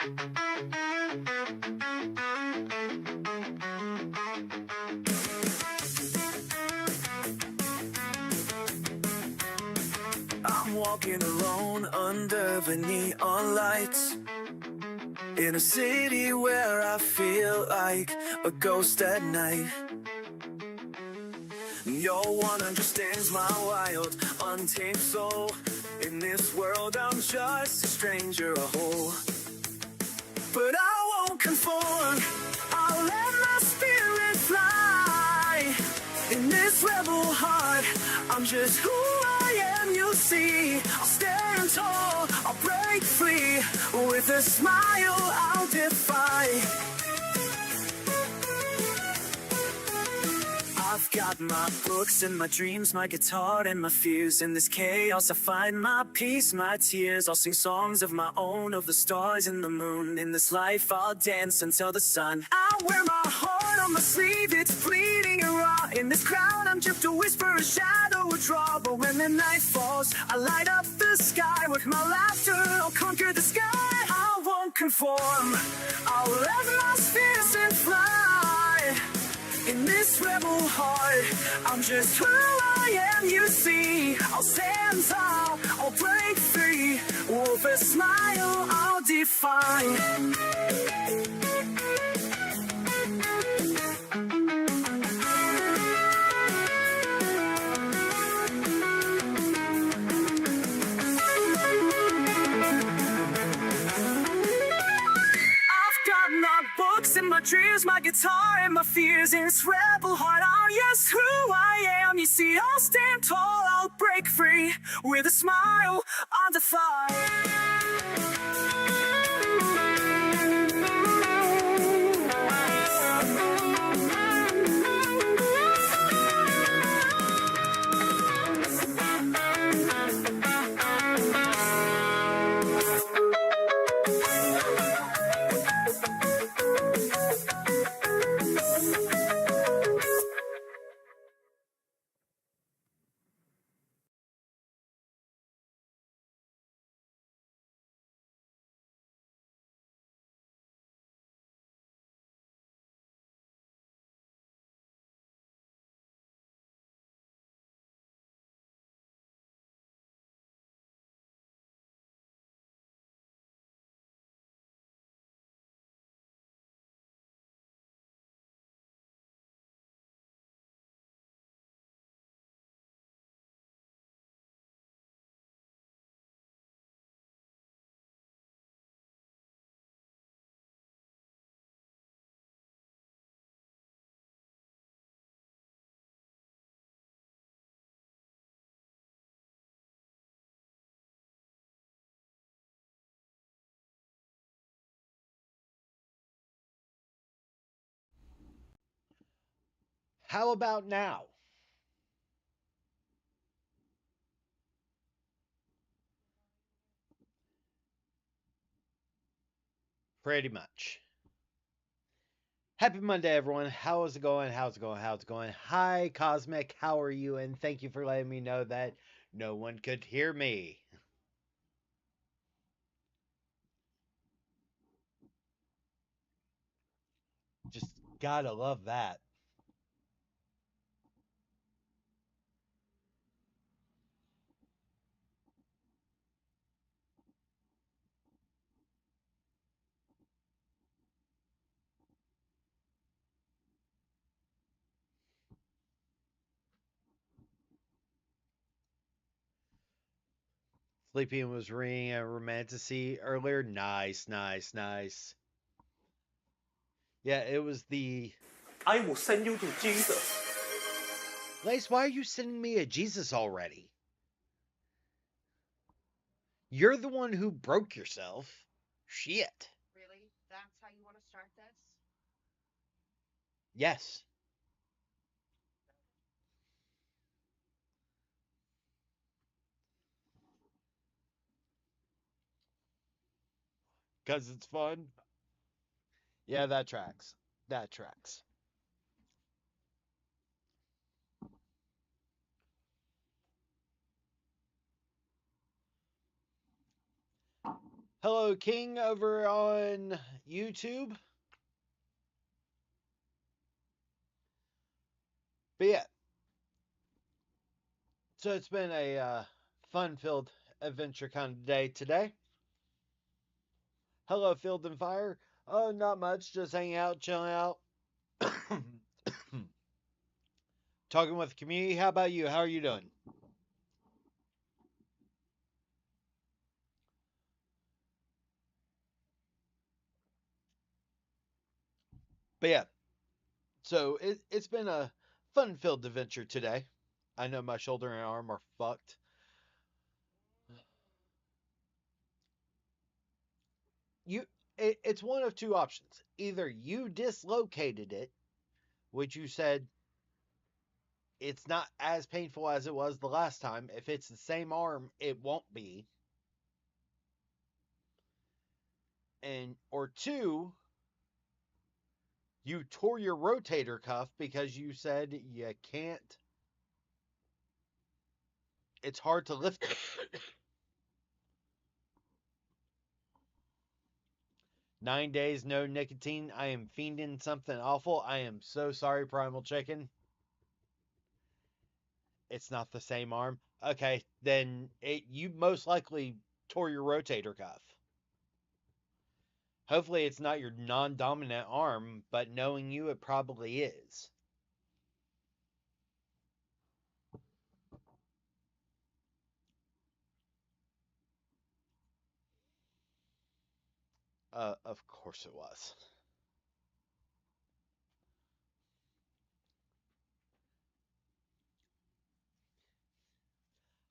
I'm walking alone under the neon lights, in a city where I feel like a ghost at night. No one understands my wild, untamed soul. In this world I'm just a stranger, a hole. But I won't conform, I'll let my spirit fly. In this rebel heart, I'm just who I am, you'll see. I'll stand tall, I'll break free. With a smile I'll defy. I've got my books and my dreams, my guitar and my fears. In this chaos I find my peace, my tears. I'll sing songs of my own, of the stars and the moon. In this life I'll dance until the sun. I wear my heart on my sleeve, it's bleeding and raw. In this crowd I'm just a whisper, a shadow, a draw. But when the night falls, I light up the sky. With my laughter I'll conquer the sky. I won't conform, I'll let my spirit fly. In this rebel heart, I'm just who I am, you see. I'll stand tall, I'll break free. With a smile, I'll define. And my dreams, my guitar and my fears. In this rebel heart, I'm just who I am. You see, I'll stand tall, I'll break free. With a smile, I'll defy. How about now? Pretty much. Happy Monday, everyone. How is it going? How's it going? How's it going? Hi, Cosmic. How are you? And thank you for letting me know that no one could hear me. Just gotta love that. Sleeping was reading a romantasy earlier. Nice, nice, nice. Yeah, it was the... I will send you to Jesus. Lace, why are you sending me a Jesus already? You're the one who broke yourself. Shit. Really? That's how you want to start this? Yes. Because it's fun? Yeah, that tracks. That tracks. Hello, King, over on YouTube. But yeah, so it's been a fun-filled adventure kind of day today. Hello, Field and Fire. Oh, not much, just hanging out, chilling out, talking with the community. How about you? How are you doing? But yeah, so it's been a fun-filled adventure today. I know my shoulder and arm are fucked. You, it's one of two options. Either you dislocated it, which you said it's not as painful as it was the last time. If it's the same arm, it won't be. And or two, you tore your rotator cuff because you said you can't. It's hard to lift it. 9 days, no nicotine. I am fiending something awful. I am so sorry, Primal Chicken. It's not the same arm. Okay, then you most likely tore your rotator cuff. Hopefully, it's not your non dominant arm, but knowing you, it probably is. Of course it was.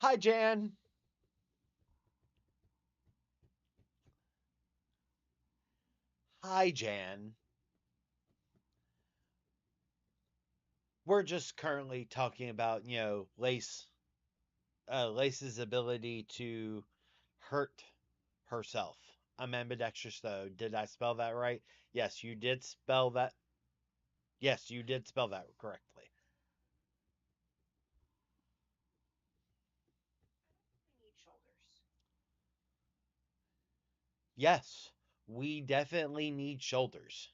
Hi, Jan. Hi, Jan. We're just currently talking about, Lace's ability to hurt herself. I'm ambidextrous, though. Did I spell that right? Yes, you did spell that. Yes, you did spell that correctly. We need shoulders. Yes, we definitely need shoulders.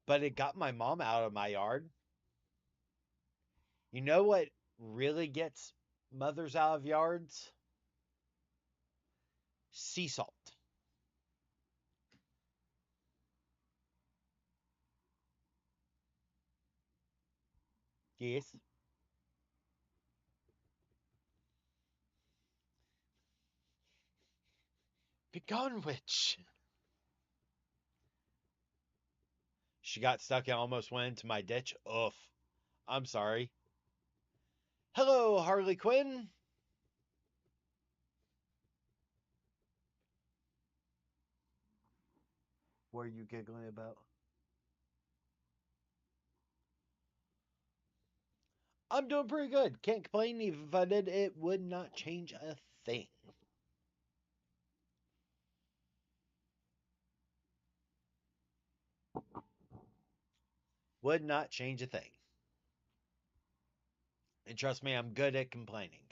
But it got my mom out of my yard. You know what really gets mothers out of yards? Sea salt. Yes. Begone, witch. She got stuck and almost went into my ditch. Oof. I'm sorry. Hello, Harley Quinn. What are you giggling about? I'm doing pretty good. Can't complain. Even if I did, it would not change a thing. Would not change a thing. And trust me, I'm good at complaining.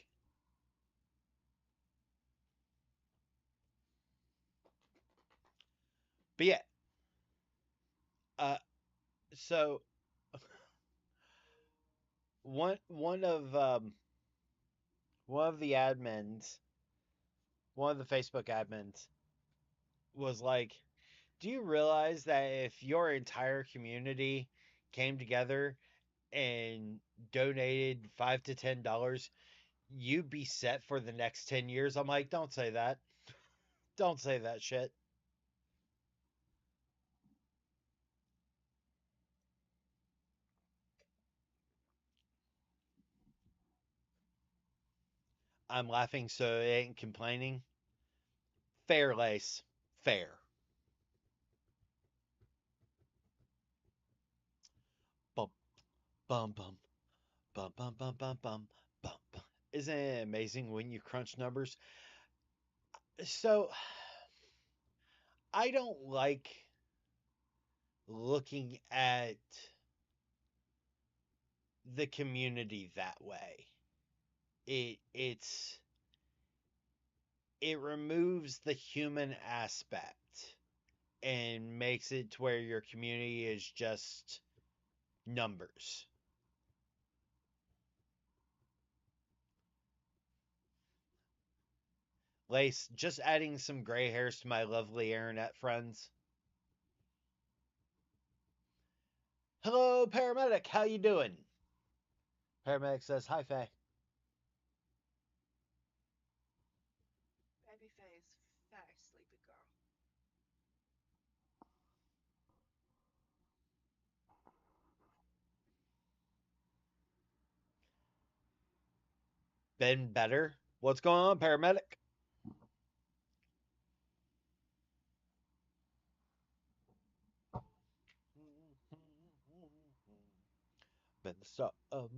But yeah. Uh, so one of the admins, one of the Facebook admins, was like, "Do you realize that if your entire community came together and donated $5 to $10, you'd be set for the next 10 years?" I'm like, "Don't say that. Don't say that shit." I'm laughing so it ain't complaining. Fair, Lace. Fair. Bum, bum, bum, bum, bum, bum, bum, bum, bum, bum. Isn't it amazing when you crunch numbers? So, I don't like looking at the community that way. It's it removes the human aspect and makes it to where your community is just numbers. Lace, just adding some gray hairs to my lovely internet friends. Hello, paramedic. How you doing? Paramedic says, hi, Faye. Baby face, fat, sleepy girl. Been better? What's going on, paramedic? Been so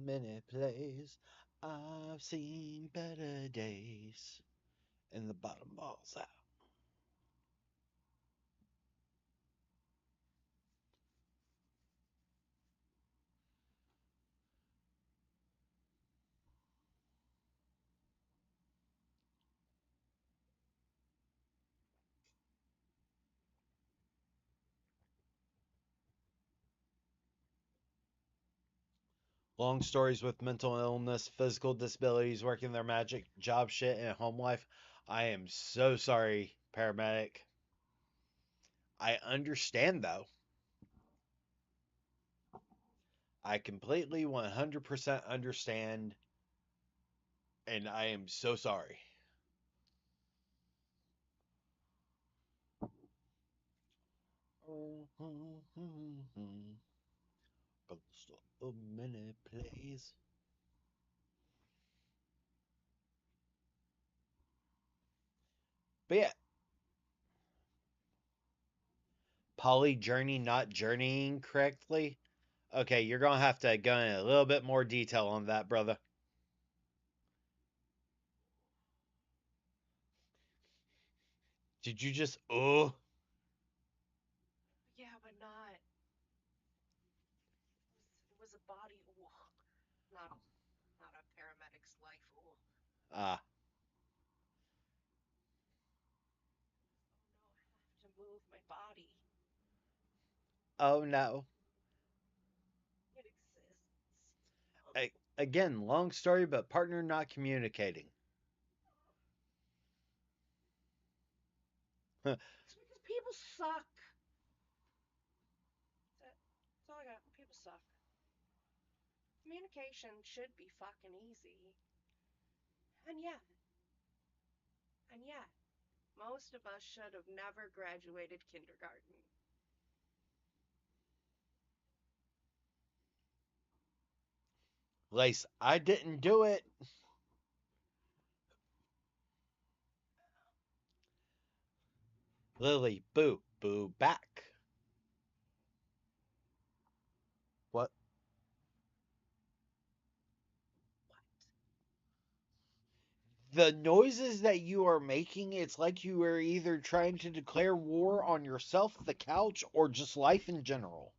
many plays. I've seen better days. And the bottom ball's out. Long stories with mental illness, physical disabilities, working their magic, job shit, and home life. I am so sorry, paramedic. I understand, though. I completely 100% understand, and I am so sorry. So many plays. But yeah, poly journey not journeying correctly. Okay, you're gonna have to go in a little bit more detail on that, brother. Did you just Yeah, but not. It was a body. Ooh. Not a paramedic's life. Ooh. ah Oh no, I have to move my body. oh no. It exists. Again, long story, but partner not communicating. It's because people suck. That's all I got. People suck. Communication should be fucking easy. And yet, and yet, most of us should have never graduated kindergarten. Lace, I didn't do it. Lily, boo, boo back. What? The noises that you are making, it's like you are either trying to declare war on yourself, the couch, or just life in general.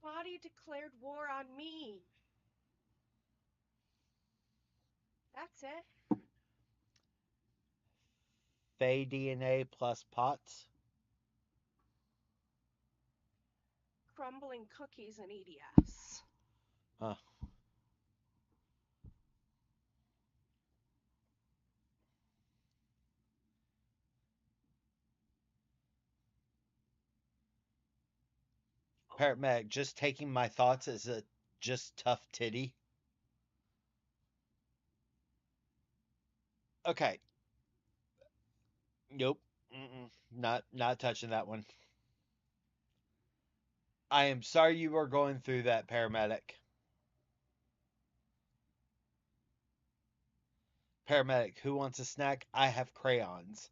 My body declared war on me. That's it. Fey DNA plus POTS. Crumbling cookies and EDS. Huh. Paramedic, just taking my thoughts as a just tough titty. Okay. Nope. Not touching that one. I am sorry you are going through that, paramedic. Paramedic, who wants a snack? I have crayons.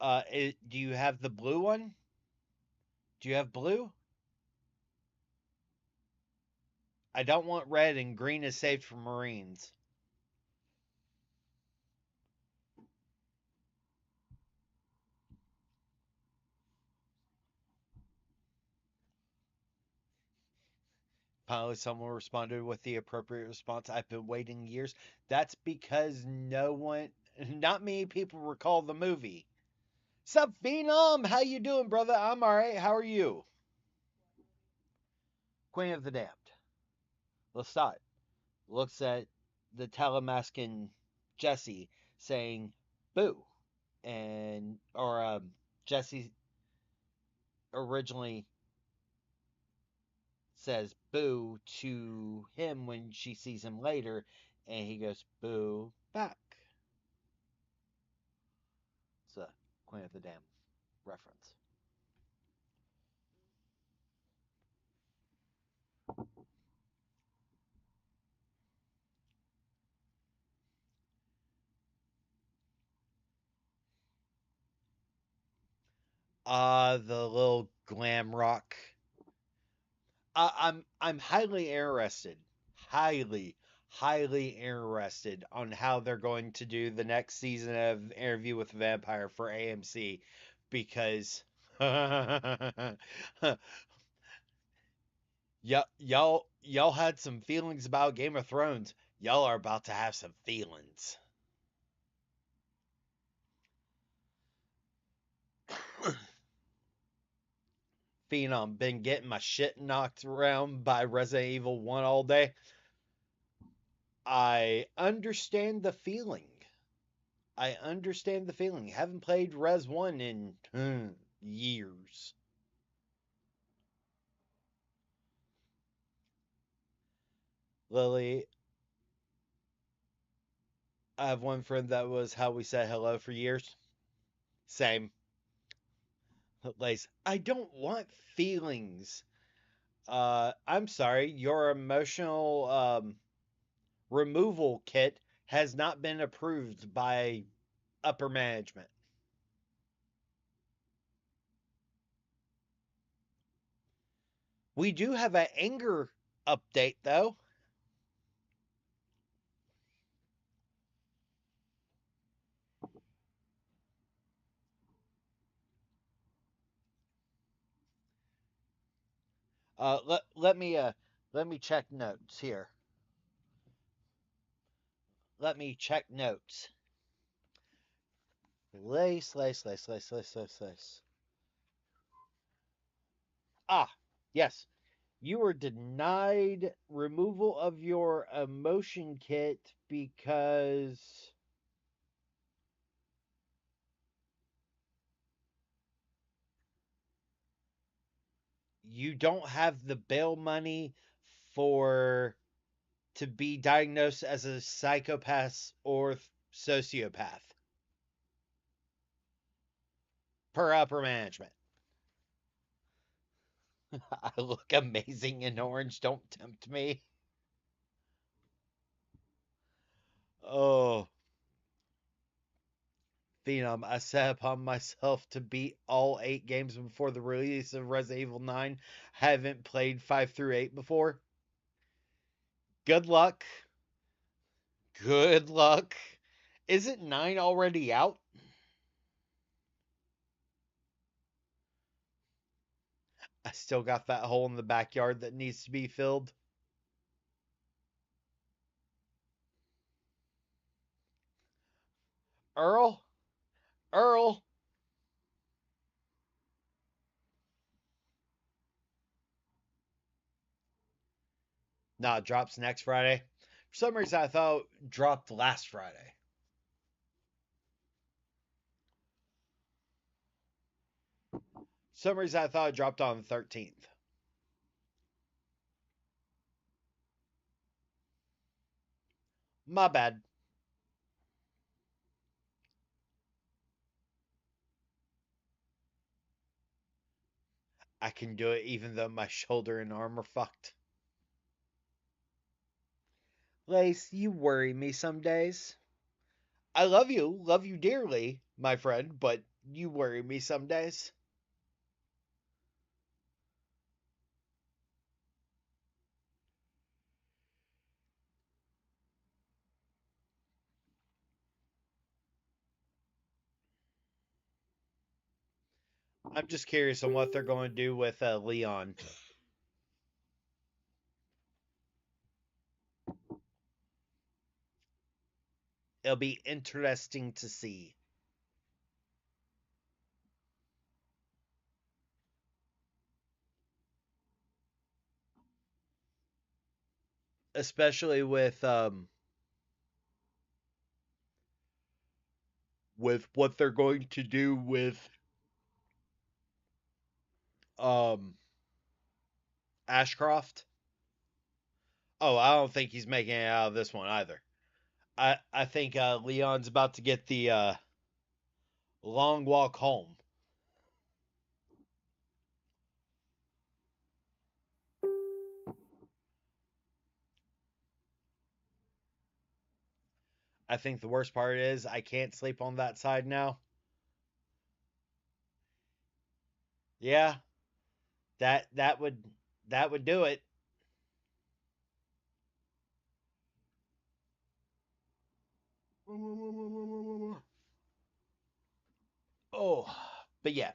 Do you have the blue one? Do you have blue? I don't want red, and green is saved for Marines. Finally, someone responded with the appropriate response. I've been waiting years. That's because no one. not many people recall the movie. Sup, Phenom? How you doing, brother? I'm alright. How are you? Queen of the Damned. Let's start. Looks at the Telemaskin Jesse saying, boo. Or Jesse originally says boo to him when she sees him later, and he goes boo back. It's a Queen of the Damned reference. The little glam rock. I'm highly interested, highly interested on how they're going to do the next season of Interview with the Vampire for AMC, because y'all had some feelings about Game of Thrones. Y'all are about to have some feelings. Phenom, been getting my shit knocked around by Resident Evil 1 all day. I understand the feeling. Haven't played Res 1 in years. Lily, I have one friend that was how we said hello for years. Same. Lace, I don't want feelings. I'm sorry, your emotional removal kit has not been approved by upper management. We do have an anger update, though. Let me check notes here. Let me check notes. Lace. Ah, yes. You were denied removal of your emotion kit because you don't have the bail money for to be diagnosed as a psychopath or sociopath per upper management. I look amazing in orange. Don't tempt me. Oh, Phenom, I set upon myself to beat all 8 games before the release of Resident Evil 9. Haven't played 5 through 8 before. Good luck. Good luck. Isn't 9 already out? I still got that hole in the backyard that needs to be filled. Earl? Earl? Nah, it drops next Friday. For some reason, I thought it dropped last Friday. For some reason, I thought it dropped on the 13th. My bad. I can do it even though my shoulder and arm are fucked. Lace, you worry me some days. I love you dearly, my friend, but you worry me some days. I'm just curious on what they're going to do with Leon. it'll be interesting to see. Especially with what they're going to do with Ashcroft. Oh, I don't think he's making it out of this one either. I think Leon's about to get the long walk home. I think the worst part is I can't sleep on that side now. Yeah, that would do it. Oh, but yeah.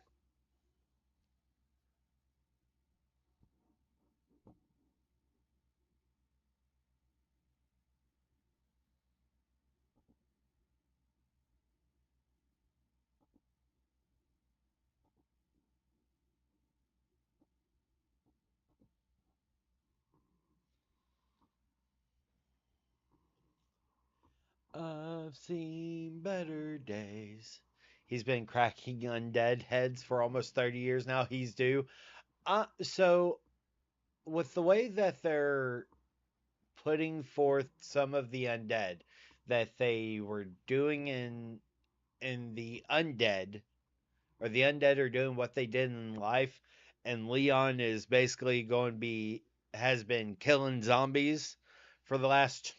I've seen better days. He's been cracking undead heads for almost 30 years now. He's due. So with the way that they're putting forth some of the undead that they were doing in the undead, or the undead are doing what they did in life, and Leon is basically going to be has been killing zombies for the last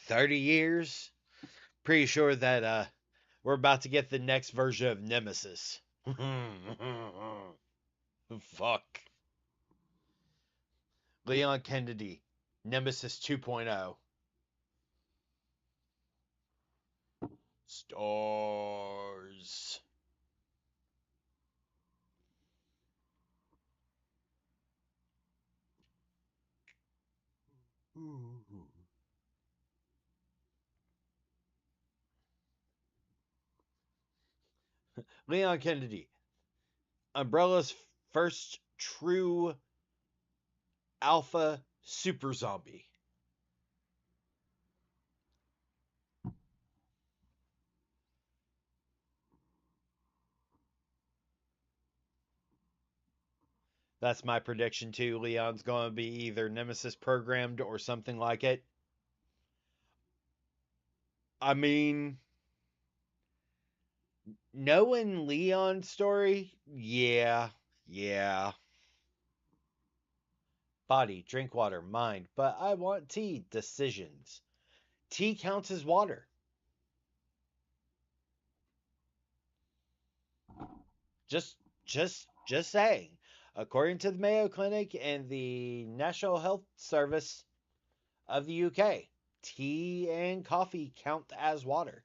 30 years. Pretty sure that we're about to get the next version of Nemesis. Fuck. Leon Kennedy, Nemesis 2.0. Stars. Leon Kennedy, Umbrella's first true alpha super zombie. That's my prediction too. Leon's going to be either Nemesis programmed or something like it. I mean, knowing Leon's story, yeah. Body, drink water, mind, but I want tea, decisions. Tea counts as water. Just just saying. According to the Mayo Clinic and the National Health Service of the UK, tea and coffee count as water.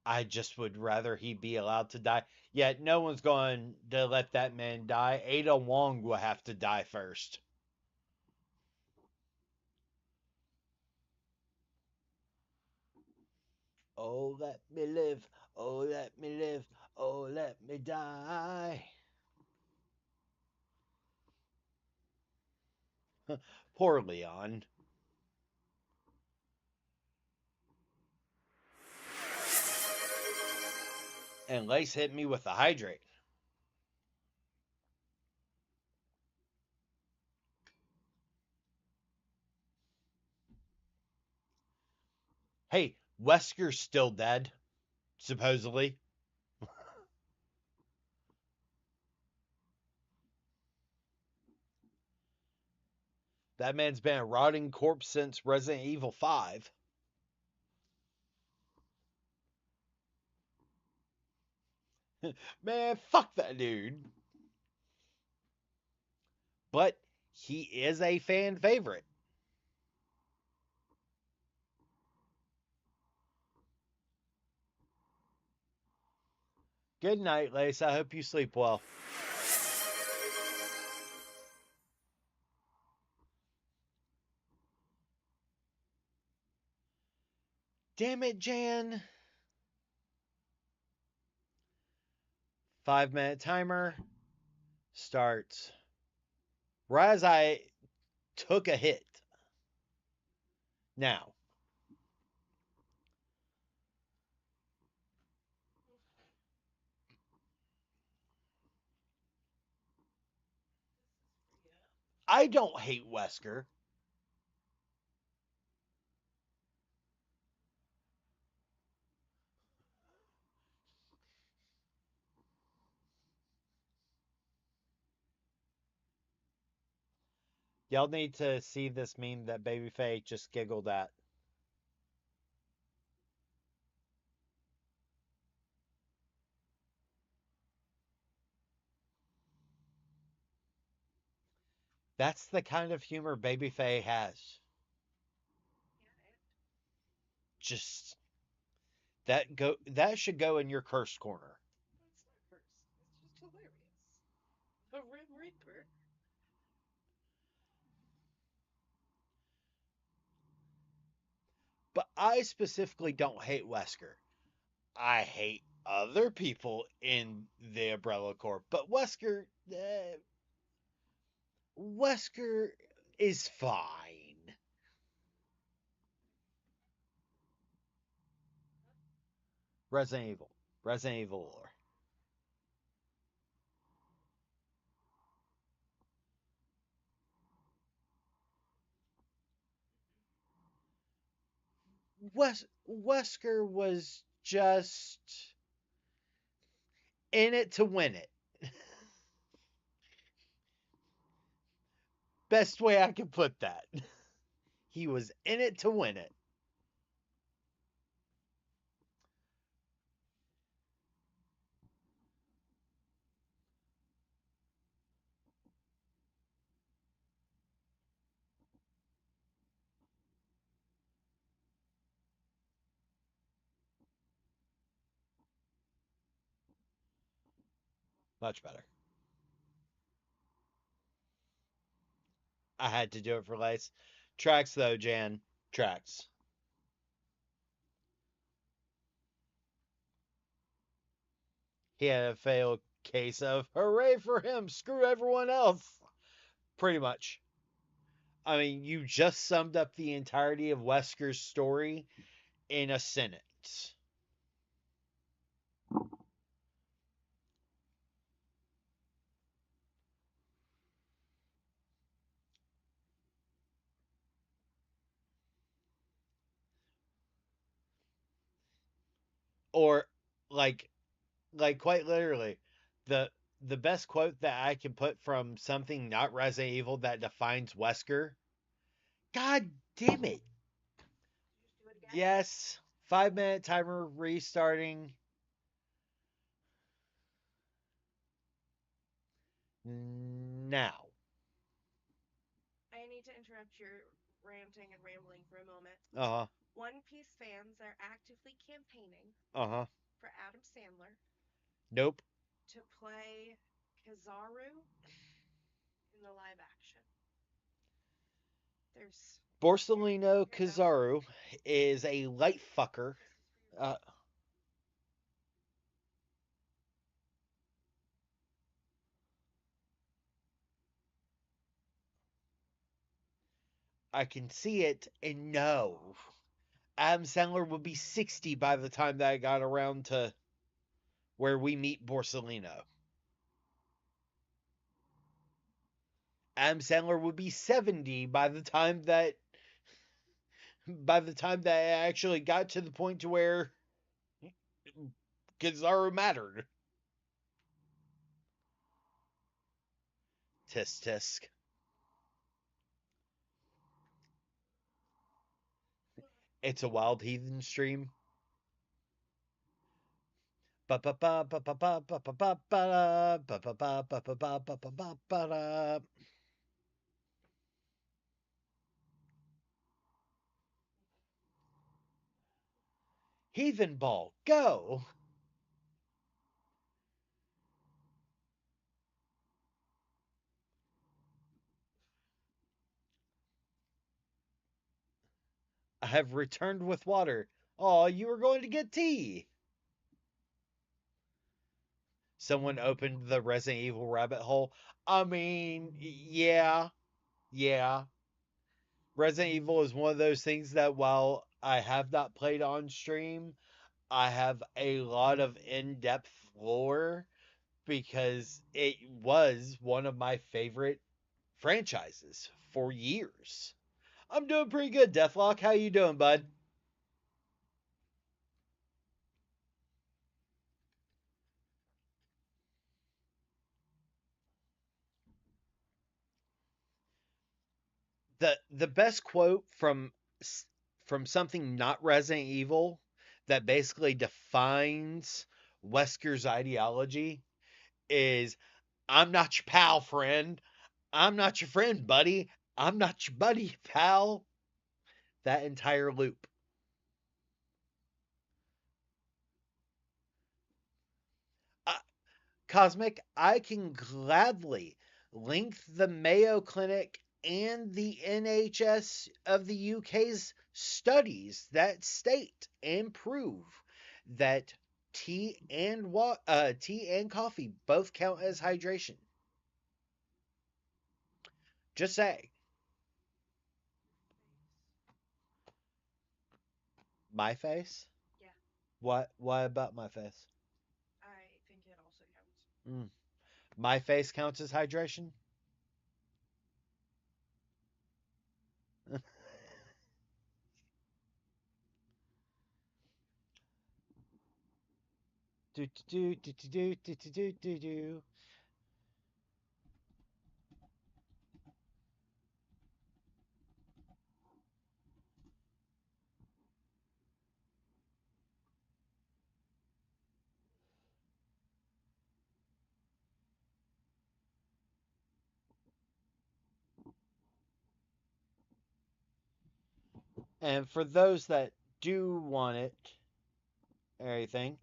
I just would rather he be allowed to die. Yet no one's going to let that man die. Ada Wong will have to die first. Oh, let me live. Oh, let me live. Oh, let me die. Poor Leon. And Lace hit me with the hydrate. Hey, Wesker's still dead, supposedly. That man's been a rotting corpse since Resident Evil 5. Man, fuck that dude. But he is a fan favorite. Good night, Lace. I hope you sleep well. Damn it, Jan. 5-minute timer starts right as I took a hit. Now, I don't hate Wesker. Y'all need to see this meme that Babyface just giggled at. That's the kind of humor Babyface has. Just that should go in your cursed corner. It's not cursed. It's just hilarious. The Rim Reaper. But I specifically don't hate Wesker. I hate other people in the Umbrella Corps, but Wesker is fine. Resident Evil. Resident Evil lore. Wesker was just in it to win it. Best way I can put that. He was in it to win it. Much better. I had to do it for Lace. Tracks though, Jan. Tracks. He had a failed case of hooray for him, screw everyone else. Pretty much. I mean, you just summed up the entirety of Wesker's story in a sentence. Or like quite literally, the the best quote that I can put from something not Resident Evil that defines Wesker. God damn it. Just do it again. Yes. 5-minute timer restarting. Now. I need to interrupt your ranting and rambling for a moment. Uh-huh. One Piece fans are actively campaigning Uh-huh. for Adam Sandler Nope. to play Kizaru in the live action. There's Borsalino Kizaru is a light fucker. I can see it and know. Adam Sandler would be 60 by the time that I got around to where we meet Borsalino. Adam Sandler would be 70 by the time that I actually got to the point to where Kizaru mattered. Tisk tisk. It's a wild heathen stream. Heathen ball, go! I have returned with water. Oh, you were going to get tea. Someone opened the Resident Evil rabbit hole. I mean, yeah, yeah. Resident Evil is one of those things that while I have not played on stream, I have a lot of in-depth lore because it was one of my favorite franchises for years. I'm doing pretty good, Deathlock. How you doing, bud? The best quote from something not Resident Evil that basically defines Wesker's ideology is I'm not your pal, friend. I'm not your friend, buddy. I'm not your buddy, pal. That entire loop. Uh, Cosmic, I can gladly link the Mayo Clinic and the NHS of the UK's studies that state and prove that tea and coffee both count as hydration. Just say my face. Yeah, What? What about my face? I think it also counts. Mm. My face counts as hydration. Do do do do do do do do do do. And for those that do want it, everything,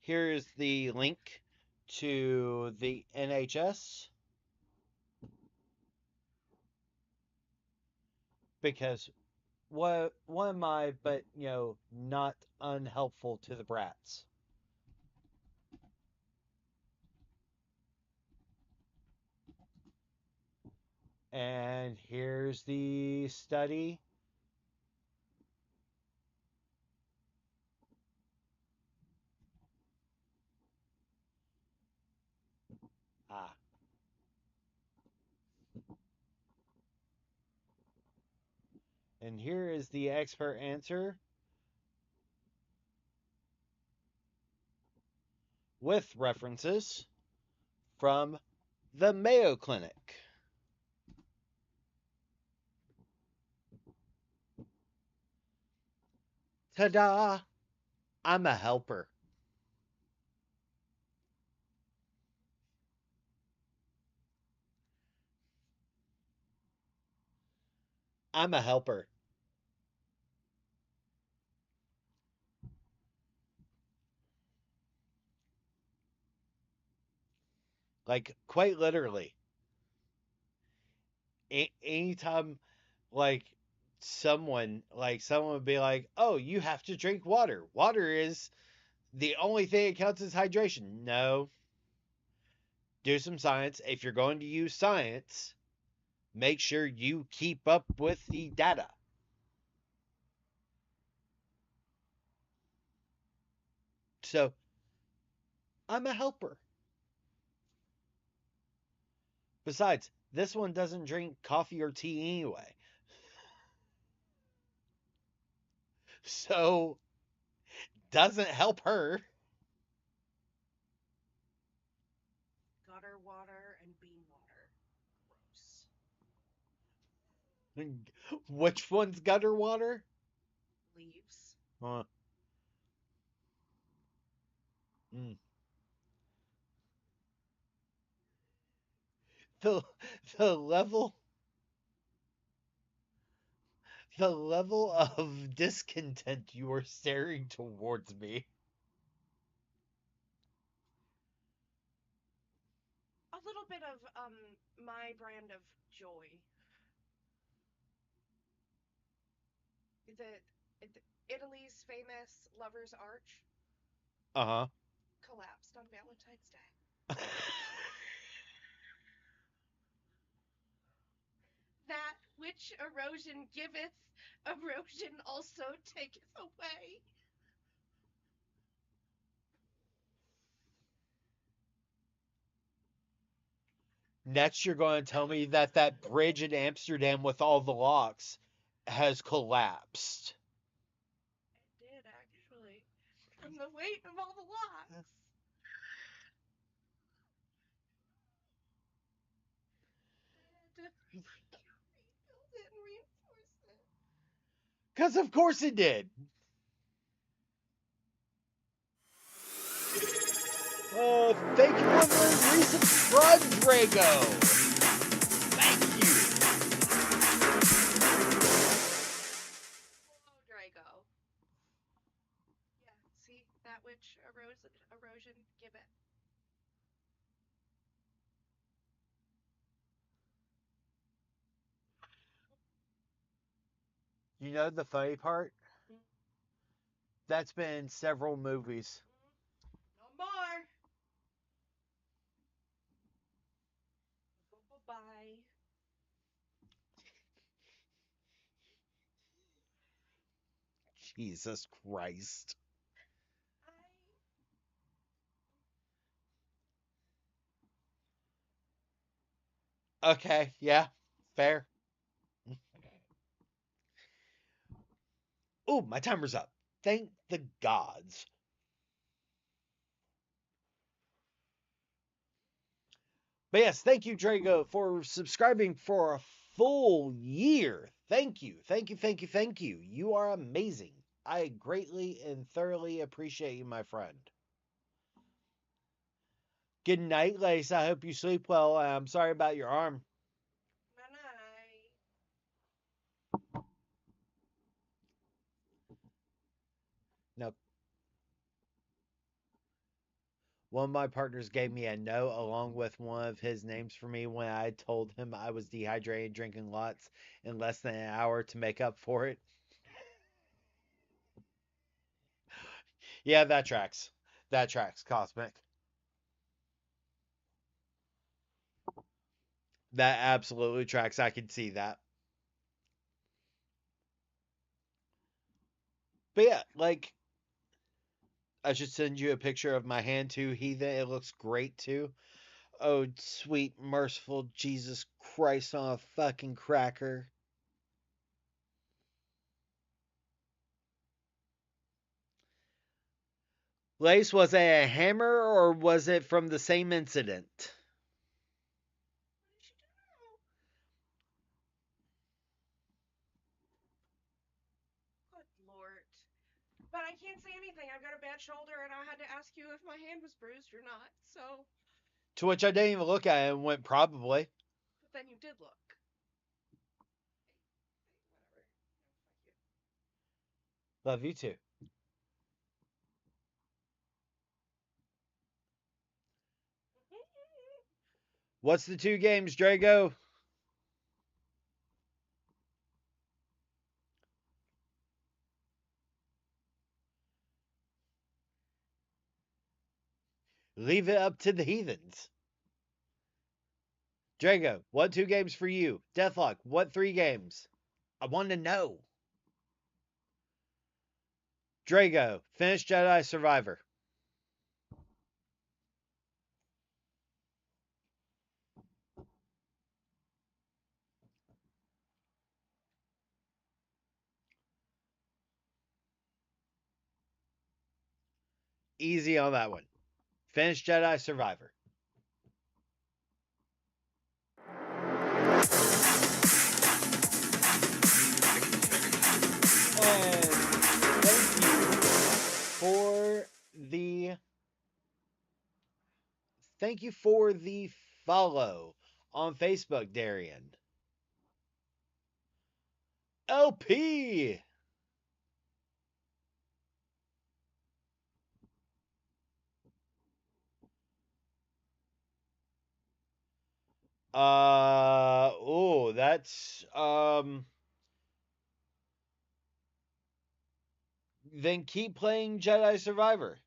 here is the link to the NHS because what am I but not unhelpful to the brats. And here's the study. Ah. And here is the expert answer with references from the Mayo Clinic. Ta-da! I'm a helper. I'm a helper. Like, quite literally. Anytime, like, someone would be like, oh, you have to drink water. Water is the only thing that counts as hydration. No. Do some science. If you're going to use science, make sure you keep up with the data. So, I'm a helper. Besides, this one doesn't drink coffee or tea anyway. So, doesn't help her. Gutter water and bean water. Gross. Which one's gutter water? Leaves. Huh. Mm. The the level the level of discontent you are staring towards me. A little bit of my brand of joy. The Italy's famous famous Lover's Arch Uh-huh. collapsed on Valentine's Day. That which erosion giveth, erosion also taketh away. Next, you're going to tell me that that bridge in Amsterdam with all the locks has collapsed. It did, actually. From the weight of all the locks. They had to rebuild it and reinforce it. Because of course it did. Oh, thank you for the resubscribe, Drago. Thank you. Hello, Drago. Yeah, see? That which erosion giveth. You know the funny part? Mm. That's been several movies. No more. Bye-bye. Jesus Christ. Okay, yeah, fair. Oh, my timer's up. Thank the gods. But yes, thank you, Drago, for subscribing for a full year. Thank you, thank you, thank you, thank you. You are amazing. I greatly and thoroughly appreciate you, my friend. Good night, Lace. I hope you sleep well. I'm sorry about your arm. Night-night. Now, one of my partners gave me a note along with one of his names for me when I told him I was dehydrated, drinking lots in less than an hour to make up for it. Yeah, that tracks. That tracks, Cosmic. That absolutely tracks. I can see that. But yeah, like, I should send you a picture of my hand too, Heathen. It looks great too. Oh, sweet, merciful Jesus Christ on a fucking cracker. Lace, was it a hammer or was it from the same incident? What did you do? Good Lord. But I can't say anything. I've got a bad shoulder, and I had to ask you if my hand was bruised or not. So. To which I didn't even look at it and went, probably. But then you did look. Love you too. What's the 2 games, Drago? Leave it up to the heathens. Drago, what 2 games for you? Deathlock, what 3 games? I want to know. Drago, finish Jedi Survivor. Easy on that one. Finish Jedi Survivor. And thank you for the follow on Facebook, Darian. LP. That's then keep playing Jedi Survivor.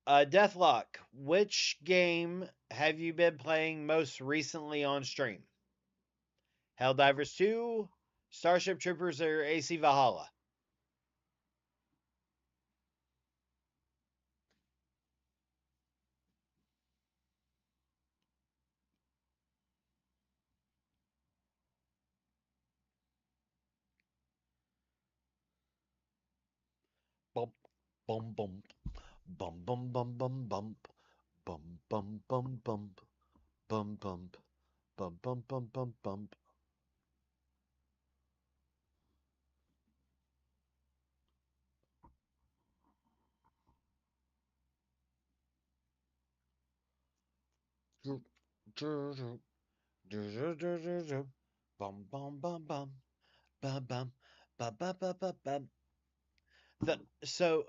Deathlock, which game have you been playing most recently on stream? Helldivers 2, Starship Troopers, or AC Valhalla? Bump, bum, bum, bum, bum, bum, bum, bump, bum, bum, bum, bump, bum, bump, bum, bum, bum, bum, bump. Bum, bum, bum, bum, bum, bum, bum, bum, bum, bum, bum. So,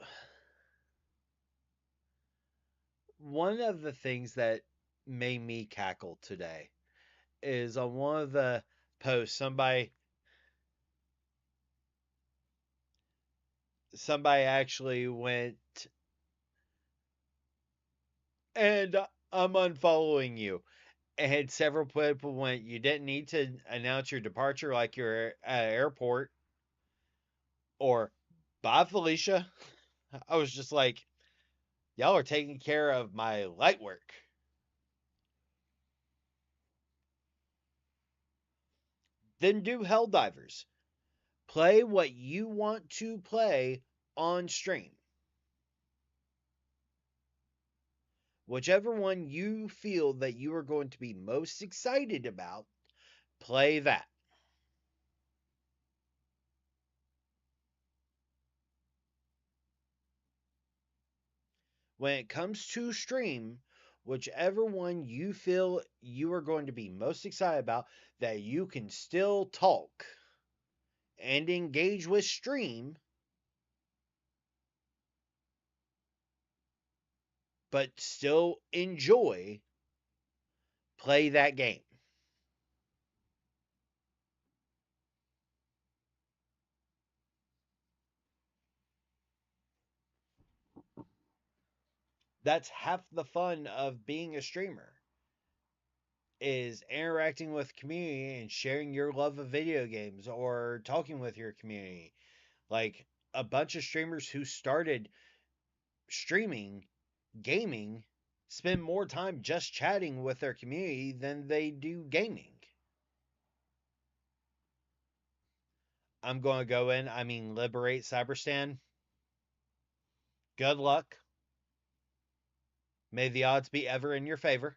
one of the things that made me cackle today is on one of the posts, somebody actually went, and I'm unfollowing you. And several people went, you didn't need to announce your departure like you're at an airport, or bye, Felicia. I was just like, y'all are taking care of my light work. Then do Helldivers. Play what you want to play on stream. Whichever one you feel that you are going to be most excited about, play that. When it comes to stream, whichever one you feel you are going to be most excited about, that you can still talk and engage with stream, but still enjoy, play that game. That's half the fun of being a streamer, is interacting with community and sharing your love of video games or talking with your community. Like a bunch of streamers who started streaming gaming spend more time just chatting with their community than they do gaming. I'm going to go in, liberate Cyberstan. Good luck. May the odds be ever in your favor.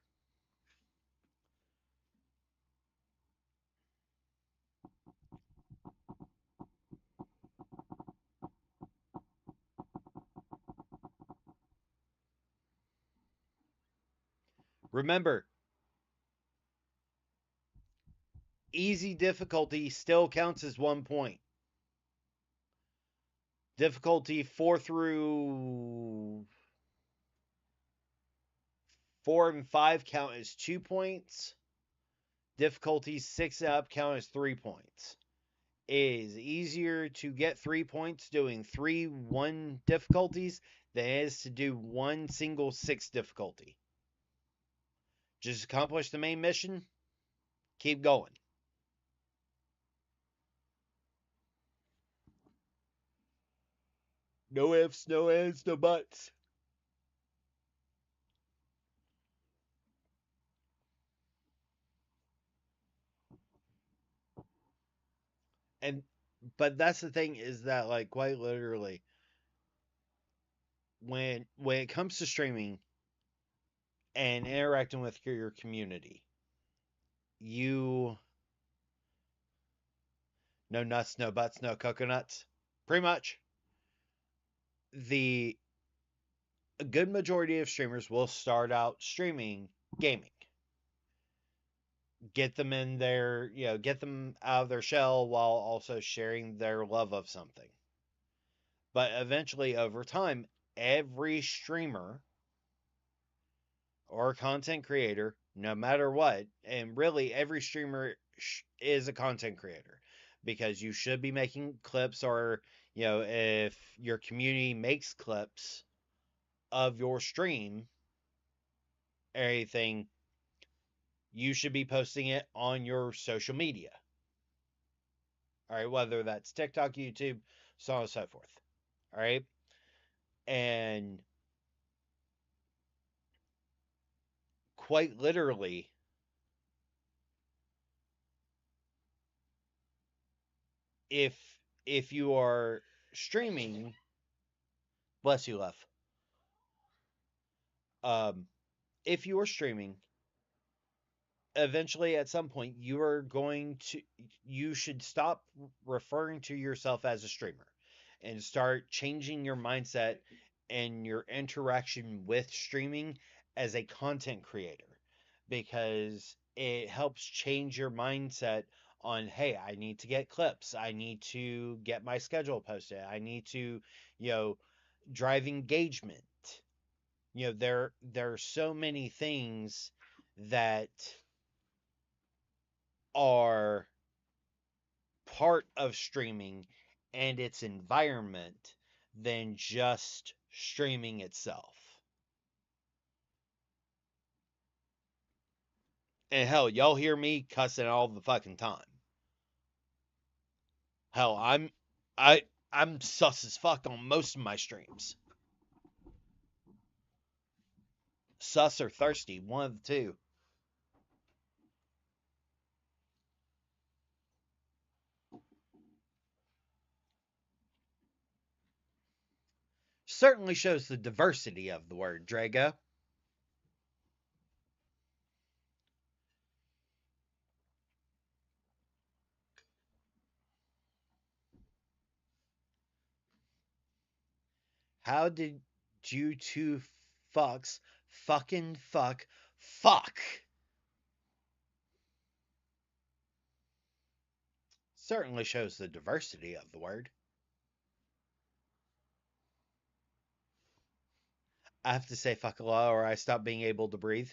Remember, easy difficulty still counts as 1 point. Difficulty 4 and 5 count as 2 points. Difficulty 6 and up count as 3 points. It is easier to get 3 points doing 3 1 difficulties than it is to do one single 6 difficulty. Just accomplish the main mission, keep going. No ifs, no ands, no buts. And but that's the thing, is that, like, quite literally, when it comes to streaming and interacting with your community, you no nuts, no buts, no coconuts. Pretty much, a good majority of streamers will start out streaming gaming. Get them in there, get them out of their shell while also sharing their love of something. But eventually, over time, every streamer or content creator no matter what. And really, every streamer is a content creator because you should be making clips, or, if your community makes clips of your stream, everything, you should be posting it on your social media. All right, whether that's TikTok, YouTube, so on and so forth. All right. And quite literally, if you are streaming, bless you, love. If you are streaming, eventually at some point you should stop referring to yourself as a streamer and start changing your mindset and your interaction with streaming as a content creator, because it helps change your mindset on, hey, I need to get clips, I need to get my schedule posted, I need to, drive engagement. There are so many things that are part of streaming and its environment than just streaming itself. And hell, y'all hear me cussing all the fucking time. Hell, I'm sus as fuck on most of my streams. Sus or thirsty, one of the two. Certainly shows the diversity of the word, Drago. How did you two fucks fucking fuck? Certainly shows the diversity of the word. I have to say fuck a lot or I stop being able to breathe.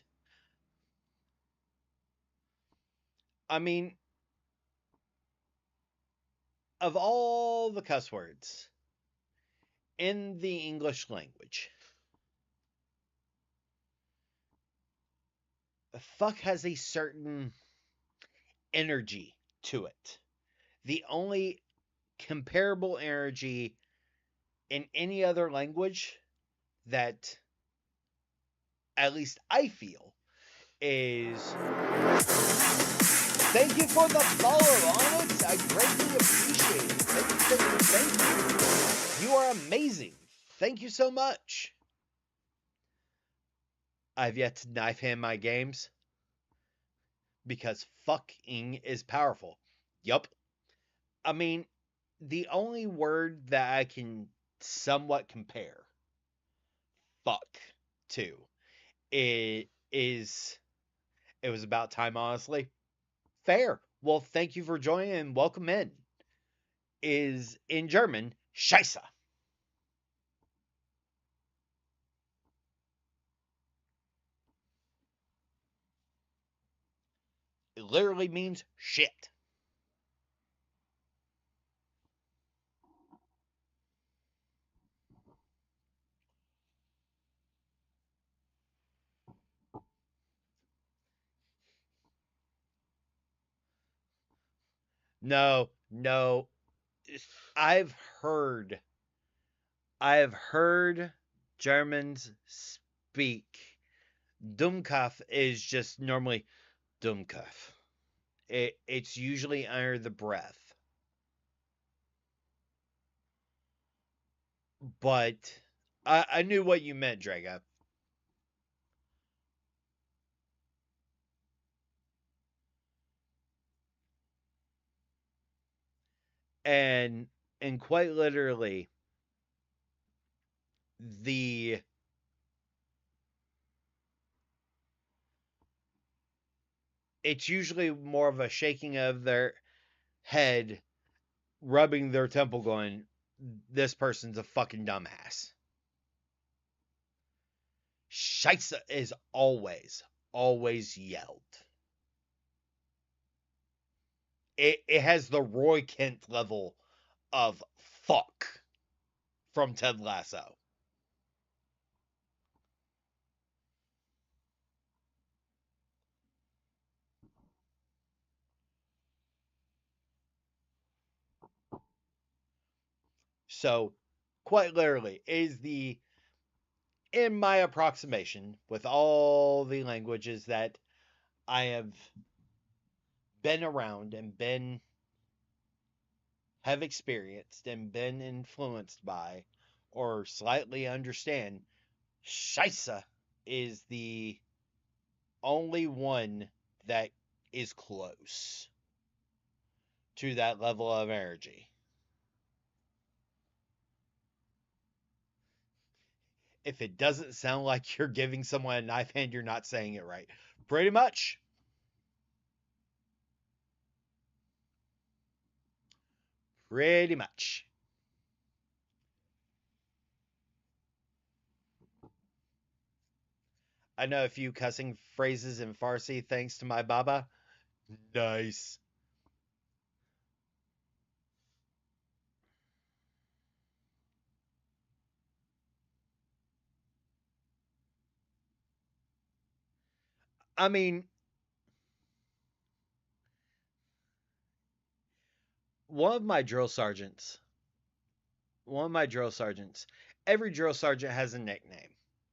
I mean, of all the cuss words in the English language, fuck has a certain energy to it. The only comparable energy in any other language that at least I feel is, thank you for the follow, Onyx. I greatly appreciate it. Thank you. You are amazing. Thank you so much. I've yet to knife hand my games because fucking is powerful. Yup. I mean, the only word that I can somewhat compare fuck to it was about time, honestly. Fair. Well, thank you for joining and welcome in. Is in German, Scheiße. It literally means shit. No. I've heard Germans speak. Dummkopf is just normally Dummkopf. It's usually under the breath. But I knew what you meant, Draga. And quite literally, it's usually more of a shaking of their head, rubbing their temple, going, this person's a fucking dumbass. Scheisse is always always yelled. It has the Roy Kent level of fuck from Ted Lasso. So, quite literally, is the, in my approximation, with all the languages that I have been around and have experienced and been influenced by or slightly understand, Scheisse is the only one that is close to that level of energy. If it doesn't sound like you're giving someone a knife hand, you're not saying it right. Pretty much. Pretty much. I know a few cussing phrases in Farsi thanks to my Baba. Nice. I mean, one of my drill sergeants, every drill sergeant has a nickname.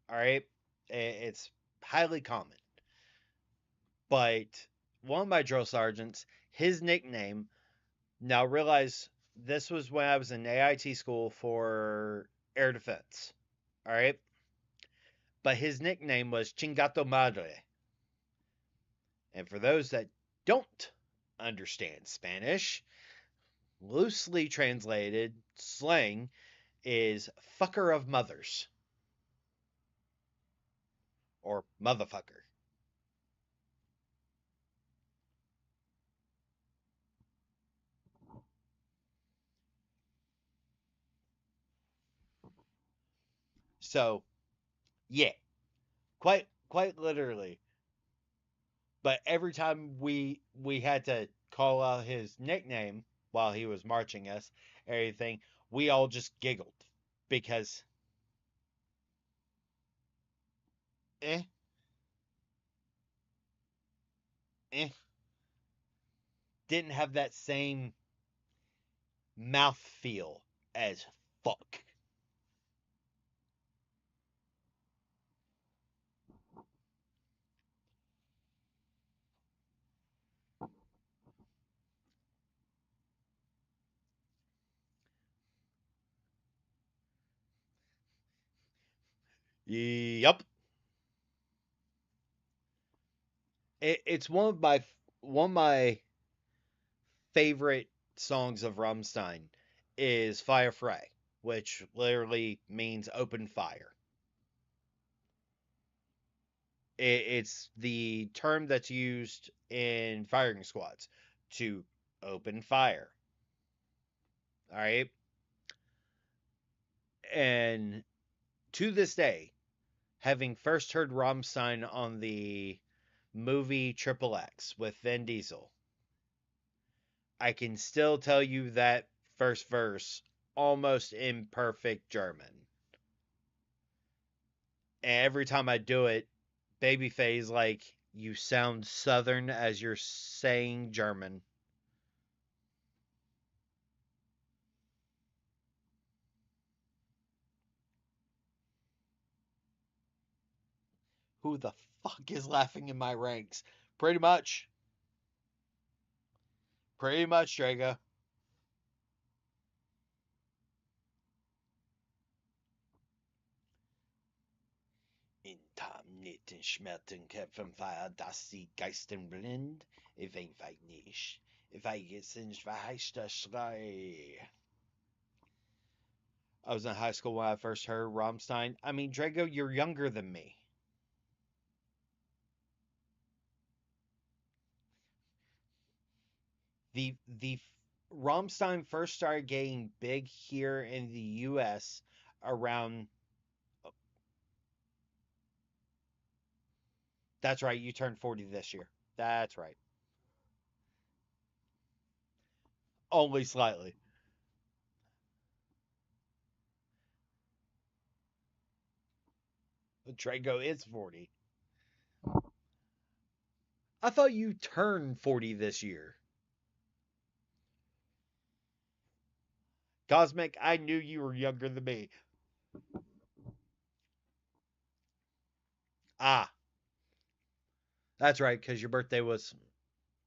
All right? It's highly common. But one of my drill sergeants, his nickname, now realize this was when I was in AIT school for air defense. All right? But his nickname was Chingato Madre. And for those that don't understand Spanish, loosely translated slang is fucker of mothers or motherfucker. So, yeah, quite literally. But every time we had to call out his nickname while he was marching us, everything, we all just giggled because eh eh didn't have that same mouth feel as fuck. Yup. It's one of my favorite songs of Rammstein is Fire Frei, which literally means open fire. It's the term that's used in firing squads to open fire. All right. And to this day, having first heard Rammstein on the movie Triple X with Vin Diesel, I can still tell you that first verse almost in perfect German. And every time I do it, Babyface like you sound southern as you're saying German. Who the fuck is laughing in my ranks? Pretty much. Pretty much, Drago. In Tamneten schmelten Köpfen Feuer, dass die Geisten blind. Ich weiß nicht. Ich weiß nicht, was das Schrei. I was in high school when I first heard Rammstein. I mean, Drago, you're younger than me. The Rammstein first started getting big here in the U.S. around That's right. You turned 40 this year. That's right. Only slightly. Drago is 40. I thought you turned 40 this year. Cosmic, I knew you were younger than me. Ah, that's right, because your birthday was.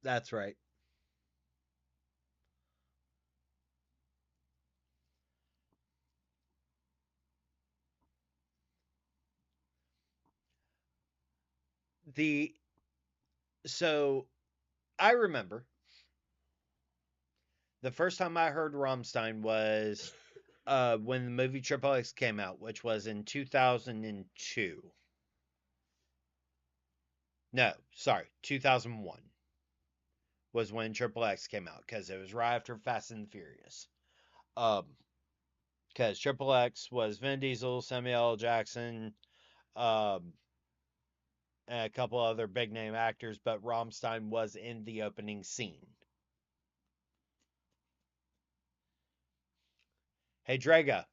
That's right. The. So, I remember the first time I heard Rammstein was when the movie Triple X came out, which was in 2002. No, sorry, 2001 was when Triple X came out because it was right after Fast and the Furious. Um, because Triple X was Vin Diesel, Samuel L. Jackson, um, and a couple other big name actors, but Rammstein was in the opening scene. Hey, Draga,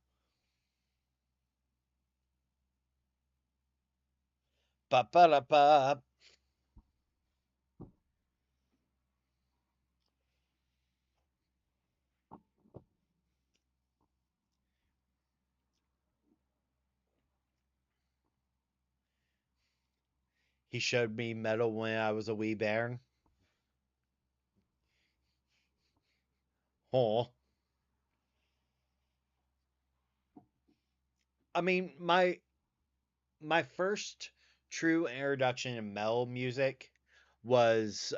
ba ba da ba. He showed me metal when I was a wee bairn. Oh, I mean, my first true introduction to metal music was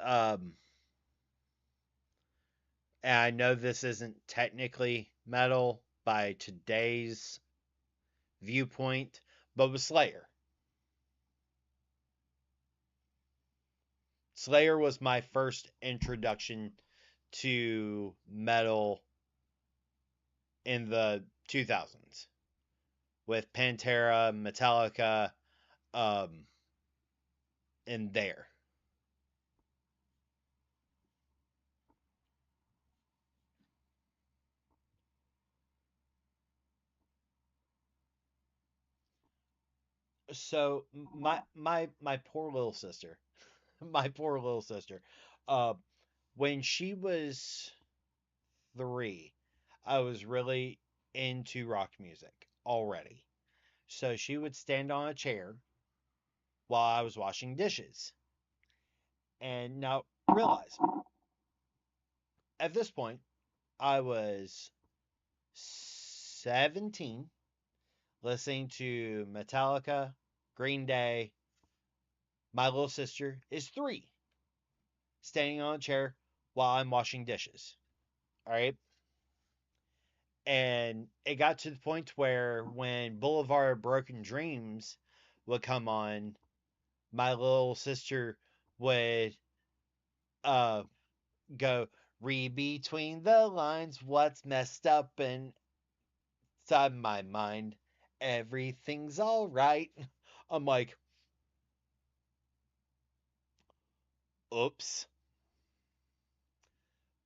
and I know this isn't technically metal by today's viewpoint, but with Slayer. Slayer was my first introduction to metal in the 2000s with Pantera, Metallica, um, in there. So my poor little sister, my poor little sister, uh, when she was 3, I was really into rock music already. So she would stand on a chair while I was washing dishes. And now realize, at this point, I was 17, listening to Metallica, Green Day. My little sister is 3, standing on a chair while I'm washing dishes. All right. And it got to the point where when Boulevard of Broken Dreams would come on, my little sister would uh go, read between the lines what's messed up inside my mind. Everything's all right. I'm like, oops.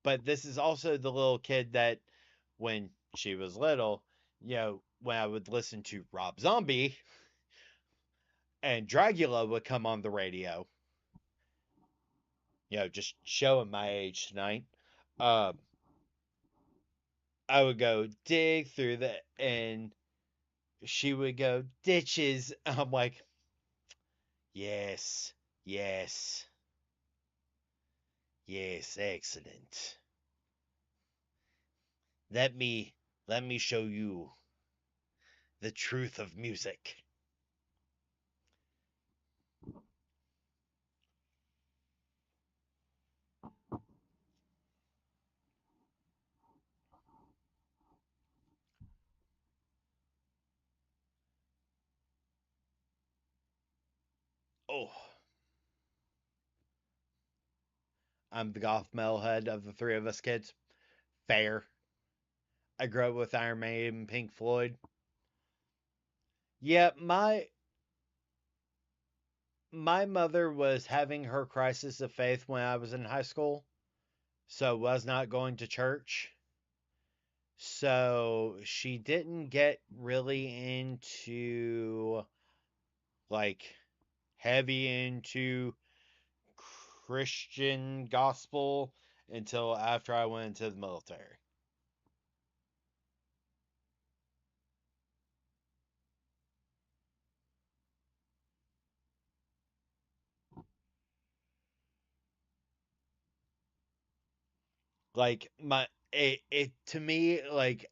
But this is also the little kid that when she was little, when I would listen to Rob Zombie and Dragula would come on the radio, just showing my age tonight. Um, I would go dig through and she would go ditches. I'm like, yes, yes, yes, excellent. Let me let me show you the truth of music. Oh, I'm the goth metalhead of the 3 of us kids. Fair. I grew up with Iron Maiden and Pink Floyd. Yeah, my mother was having her crisis of faith when I was in high school, so was not going to church. So she didn't get really into like heavy into Christian gospel until after I went into the military. Like it to me, like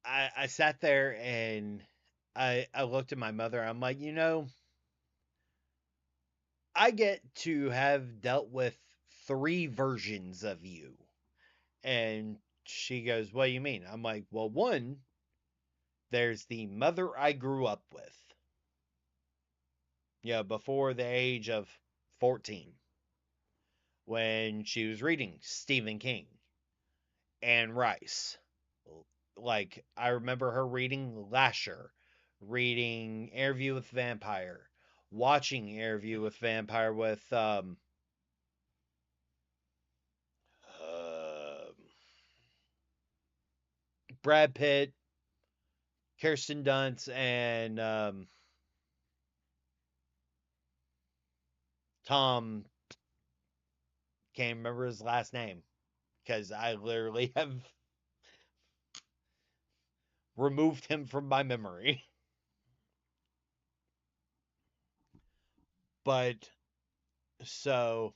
I sat there and I looked at my mother. I'm like, I get to have dealt with three versions of you. And she goes, what do you mean? I'm like, well, one, there's the mother I grew up with, before the age of 14, when she was reading Stephen King and Rice. Like, I remember her reading Lasher, reading Interview with Vampire, watching Interview with Vampire with uh, Brad Pitt, Kirsten Dunst, and Tom, can't remember his last name because I literally have removed him from my memory. But so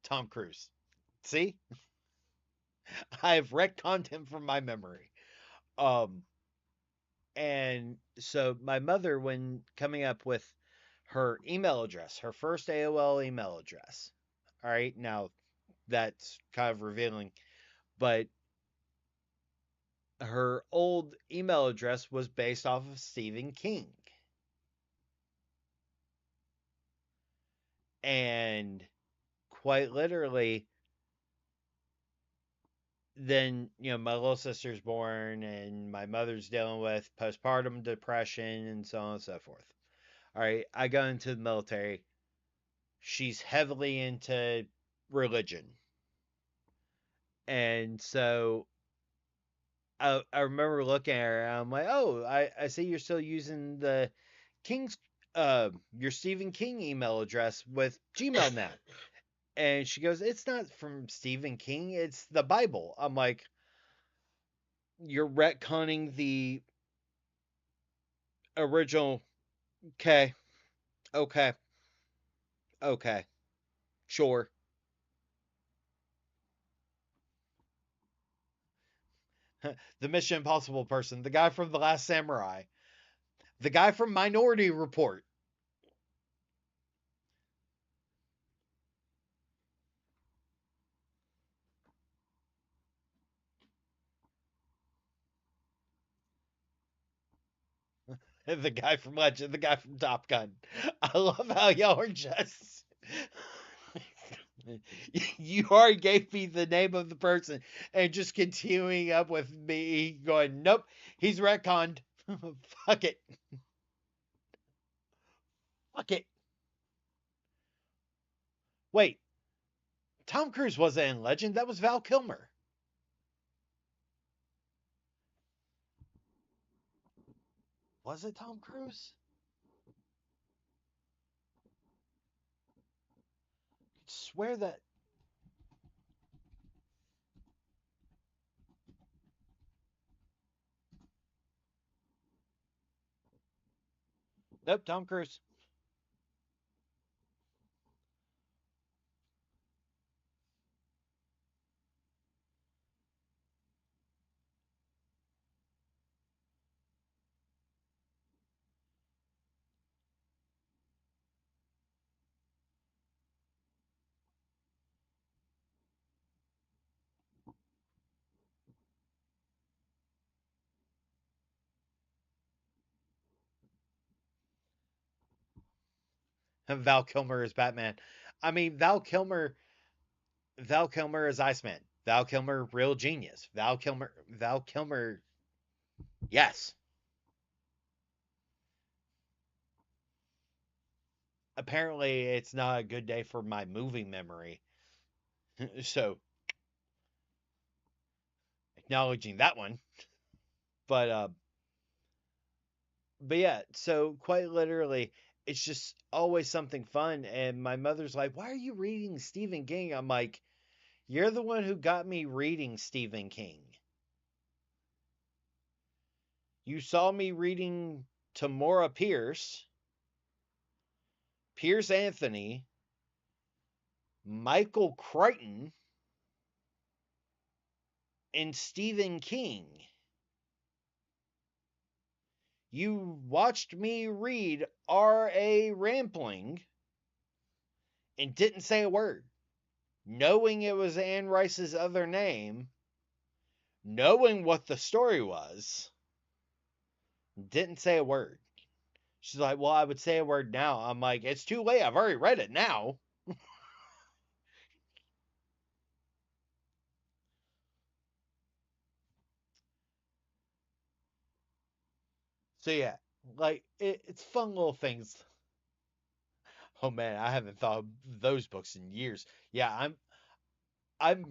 Tom Cruise. See? I've retconned him from my memory. Um and so my mother, when coming up with her email address, her first AOL email address. All right, now that's kind of revealing, but her old email address was based off of Stephen King. And quite literally, then, my little sister's born and my mother's dealing with postpartum depression and so on and so forth. All right, I go into the military. She's heavily into religion. And so I remember looking at her and I'm like, oh, I see you're still using the King's, your Stephen King email address with Gmail now. And she goes, it's not from Stephen King, it's the Bible. I'm like, you're retconning the original. Okay, okay, okay, sure. The Mission Impossible person, the guy from The Last Samurai, the guy from Minority Report. The guy from Legend, the guy from Top Gun. I love how y'all are just. You already gave me the name of the person and just continuing up with me going, nope, he's retconned. Fuck it. Fuck it. Wait, Tom Cruise wasn't in Legend. That was Val Kilmer. Was it Tom Cruise? I swear that. Nope, Tom Cruise. Val Kilmer is Batman. I mean, Val Kilmer is Iceman. Val Kilmer, real genius. Val Kilmer, yes. apparently it's not a good day for my movie memory. So, acknowledging that one. But yeah, so quite literally, it's just always something fun. And my mother's like, "Why are you reading Stephen King?" I'm like, "You're the one who got me reading Stephen King. You saw me reading Tamora Pierce, Pierce Anthony, Michael Crichton, and Stephen King. You watched me read R.A. Rampling and didn't say a word, knowing it was Anne Rice's other name, knowing what the story was, didn't say a word." She's like, "Well, I would say a word now." I'm like, "It's too late. I've already read it now." So yeah, like it's fun little things. Oh man, I haven't thought of those books in years. Yeah, I'm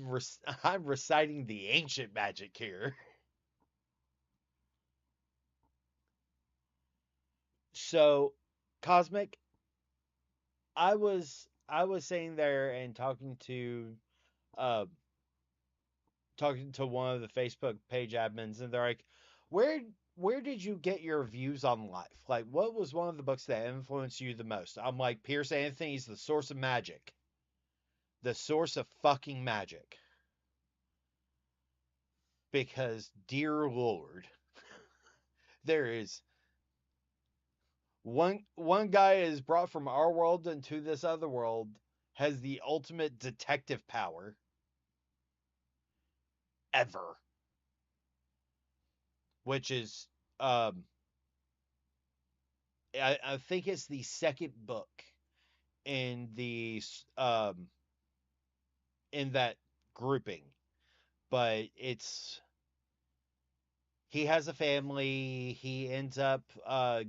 reciting the ancient magic here. So, Cosmic, I was sitting there and uh talking to one of the Facebook page admins, and they're like, "Where where did you get your views on life? Like, what was one of the books that influenced you the most?" I'm like, "Pierce Anthony's The Source of Magic. The Source of fucking Magic." Because, dear Lord, there is one guy is brought from our world into this other world, has the ultimate detective power ever, which is um I think it's the second book in the in that grouping, but it's he has a family. He ends up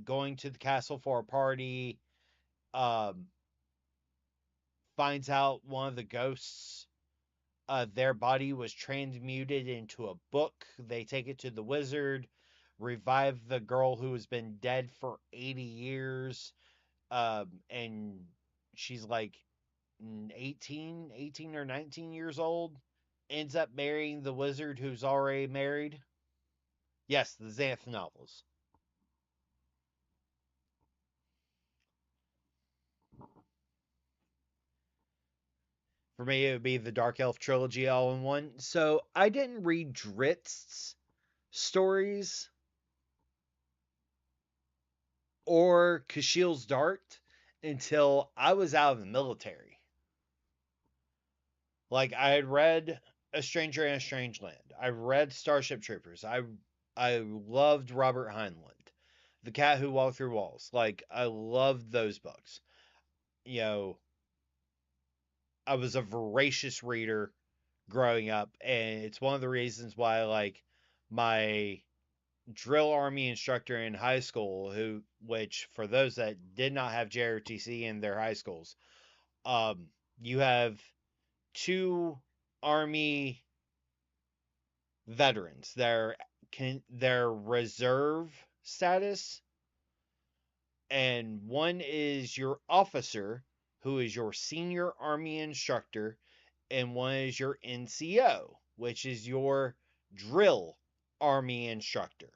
going to the castle for a party. Um, finds out one of the ghosts, their body was transmuted into a book. They take it to the wizard, revive the girl who has been dead for 80 years. And she's like 18 or 19 years old. Ends up marrying the wizard who's already married. Yes, the Xanth novels. For me, it would be the Dark Elf trilogy all in one. So I didn't read Dritzt's stories or Kashiel's Dart until I was out of the military. Like, I had read A Stranger in a Strange Land. I read Starship Troopers. I loved Robert Heinlein. The Cat Who Walked Through Walls. Like, I loved those books. You know, I was a voracious reader growing up, and it's one of the reasons why, like, my drill army instructor in high school, which for those that did not have JRTC in their high schools, you have two army veterans. Their reserve status, and one is your officer, who is your senior army instructor, and one is your NCO, which is your drill army instructor.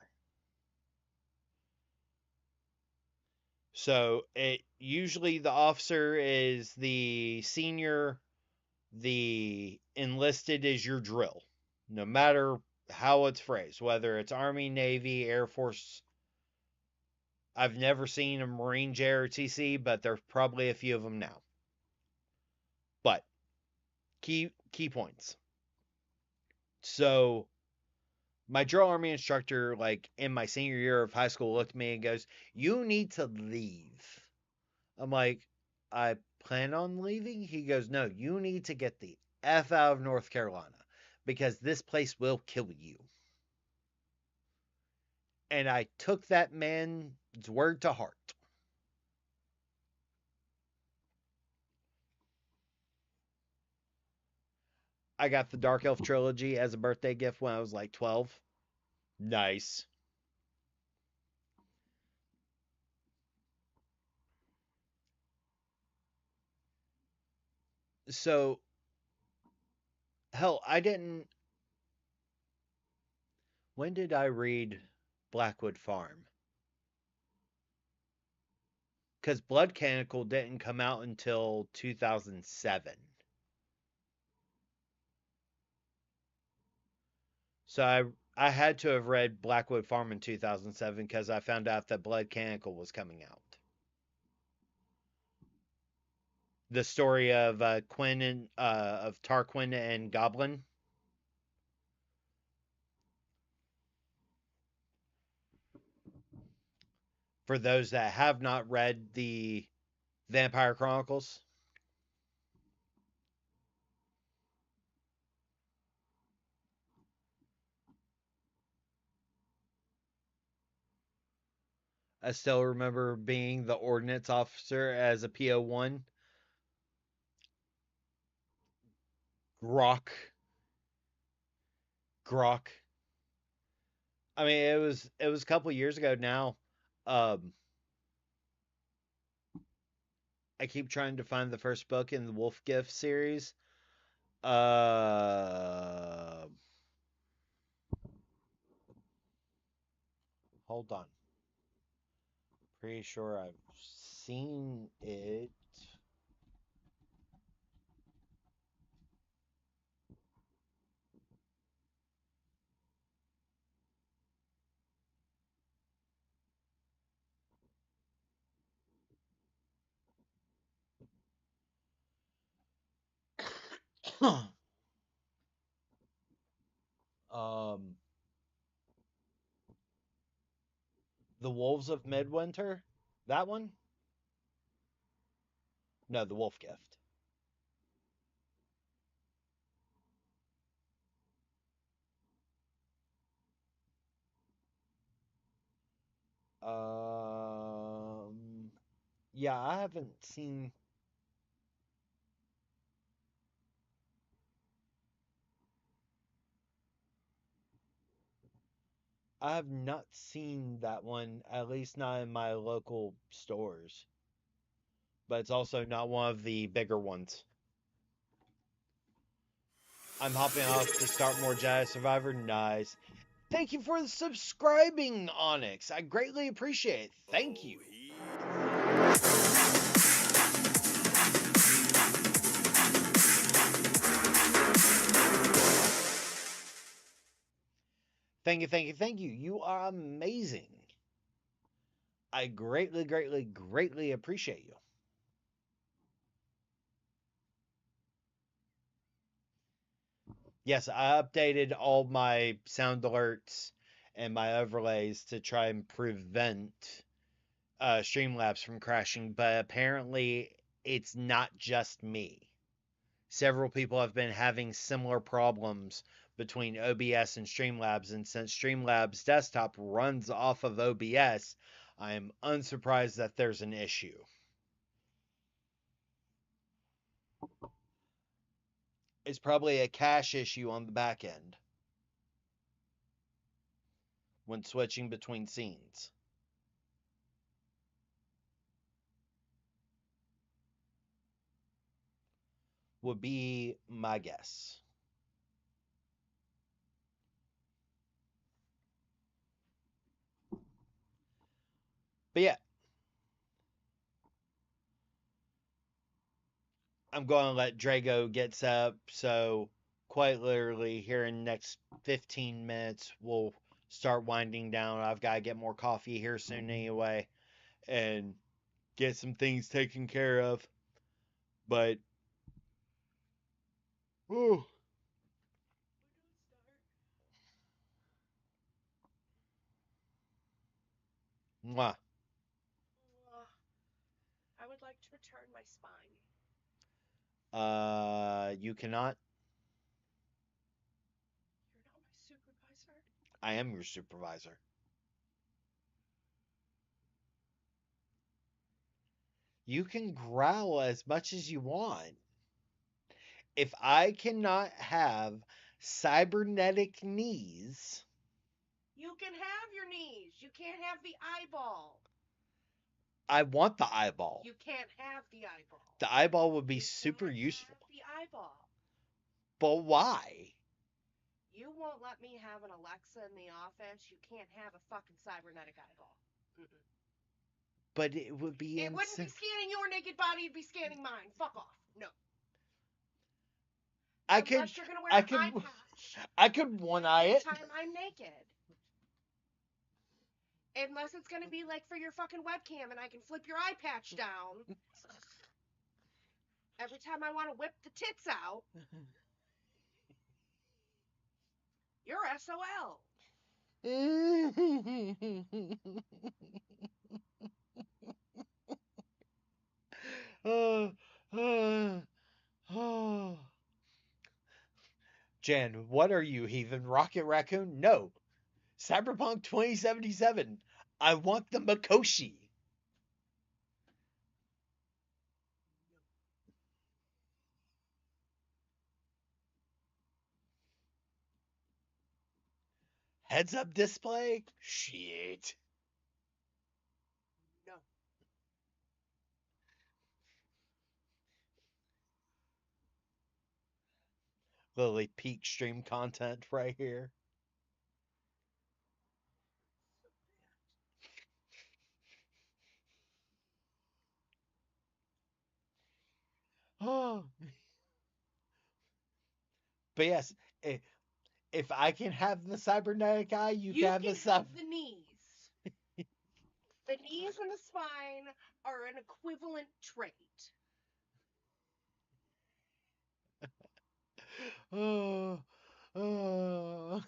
So it usually the officer is the senior, the enlisted is your drill. No matter how it's phrased, whether it's Army, Navy, Air Force. I've never seen a Marine JRTC, but there's probably a few of them now. But key points. So my drill army instructor, like in my senior year of high school, looked at me and goes, "You need to leave." I'm like, "I plan on leaving?" He goes, "No, you need to get the F out of North Carolina because this place will kill you." And I took that man's word to heart. I got the Dark Elf trilogy as a birthday gift when I was like 12. Nice. So, hell, I didn't. When did I read Blackwood Farm? Because Blood Canonical didn't come out until 2007. So I had to have read Blackwood Farm in 2007 because I found out that Blood Canonical was coming out. The story of Quinn and of Tarquin and Goblin. For those that have not read the Vampire Chronicles, I still remember being the ordnance officer as a PO1. Grok. I mean, it was a couple years ago now. Um, I keep trying to find the first book in the Wolf Gift series. Uh, Hold on. Pretty sure I've seen it. um, The Wolves of Midwinter. That one? No, The Wolf Gift. Um, yeah, I haven't seen. I have not seen that one, at least not in my local stores. But it's also not one of the bigger ones. I'm hopping off to start more Jedi Survivor. Nice. Thank you for the subscribing, Onyx. I greatly appreciate it. Thank you. Thank you, thank you, thank you. You are amazing. I greatly, greatly, greatly appreciate you. Yes, I updated all my sound alerts and my overlays to try and prevent Streamlabs from crashing, but apparently it's not just me. Several people have been having similar problems between OBS and Streamlabs, and since Streamlabs desktop runs off of OBS, I am unsurprised that there's an issue. It's probably a cache issue on the back end when switching between scenes. Would be my guess. But yeah, I'm going to let Drago get set up. So quite literally here in the next 15 minutes, we'll start winding down. I've got to get more coffee here soon anyway and get some things taken care of. But, whew. Mwah. I would like to return my spine. You cannot. You're not my supervisor? I am your supervisor. You can growl as much as you want. if I cannot have cybernetic knees, You can have your knees. You can't have the eyeball. I want the eyeball. You can't have the eyeball. The eyeball would be You super can't useful. have the eyeball. But why? You won't let me have an Alexa in the office. You can't have a fucking cybernetic eyeball. Mm-mm. But it would be It wouldn't be scanning your naked body. It'd be scanning mine. Fuck off. No. Unless you're gonna wear an eye patch I could one eye it. every time I'm naked. Unless it's gonna be like for your fucking webcam and I can flip your eye patch down. Every time I want to whip the tits out. You're SOL. Jan, what are you, heathen? Rocket Raccoon? No. Cyberpunk 2077. I want the Makoshi. Heads up display? Shit. No. Literally peak stream content right here. Oh. But yes, if I can have the cybernetic eye, you can have the knees. The knees and the spine are an equivalent trait. Oh, oh.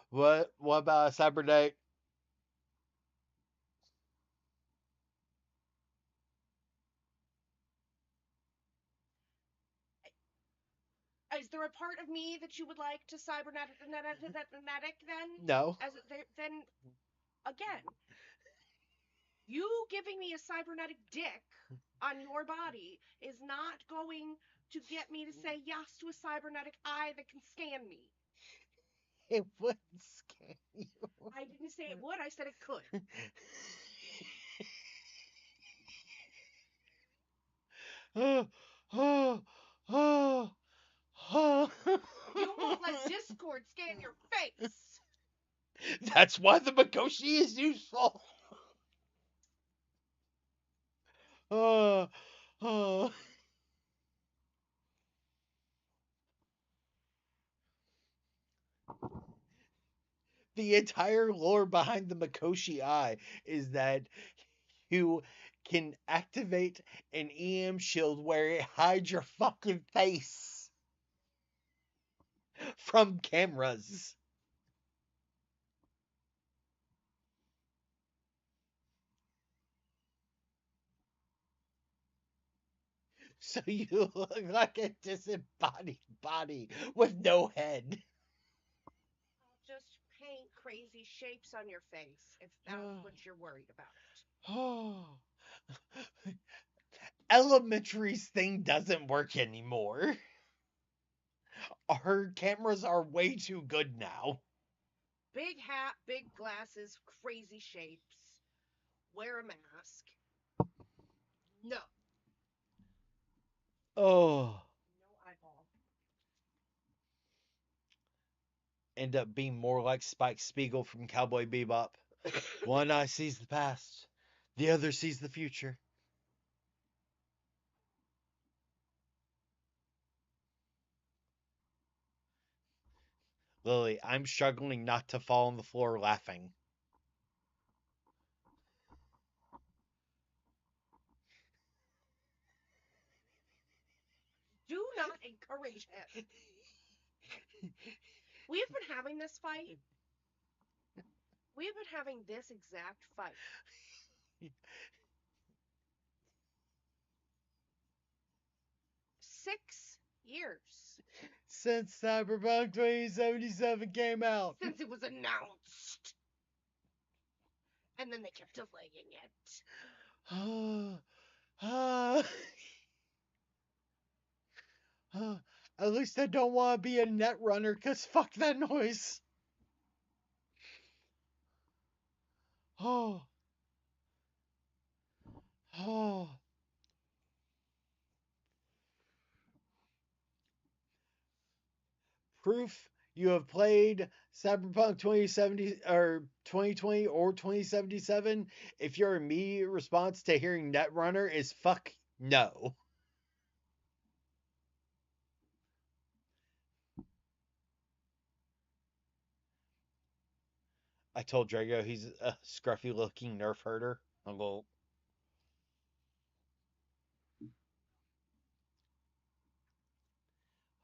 What about a cybernetic? Is there a part of me that you would like to cybernetic then? No. Then again, you giving me a cybernetic dick on your body is not going to get me to say yes to a cybernetic eye that can scan me. It would scan you. I didn't say it would, I said it could. Oh, oh, oh, oh. You won't let Discord scan your face. That's why the Makoshi is useful. Oh, oh. The entire lore behind the Makoshi Eye is that you can activate an EM shield where it hides your fucking face from cameras. So you look like a disembodied body with no head. Just paint crazy shapes on your face if that's what you're worried about. Oh. Elementary's thing doesn't work anymore. Her cameras are way too good now. Big hat, big glasses, crazy shapes. Wear a mask. No. Oh. No eyeball. End up being more like Spike Spiegel from Cowboy Bebop. One eye sees the past, the other sees the future. Lily, I'm struggling not to fall on the floor laughing. Do not encourage him. We've been having this fight. We've been having this exact fight. 6 years. Since Cyberpunk 2077 came out. Since it was announced. And then they kept delaying it. At least I don't want to be a net runner, because fuck that noise. Oh. Oh. Proof you have played Cyberpunk 2070 or 2020 or 2077 if your immediate response to hearing Netrunner is fuck no. I told Drago he's a scruffy looking nerf herder. I'll go.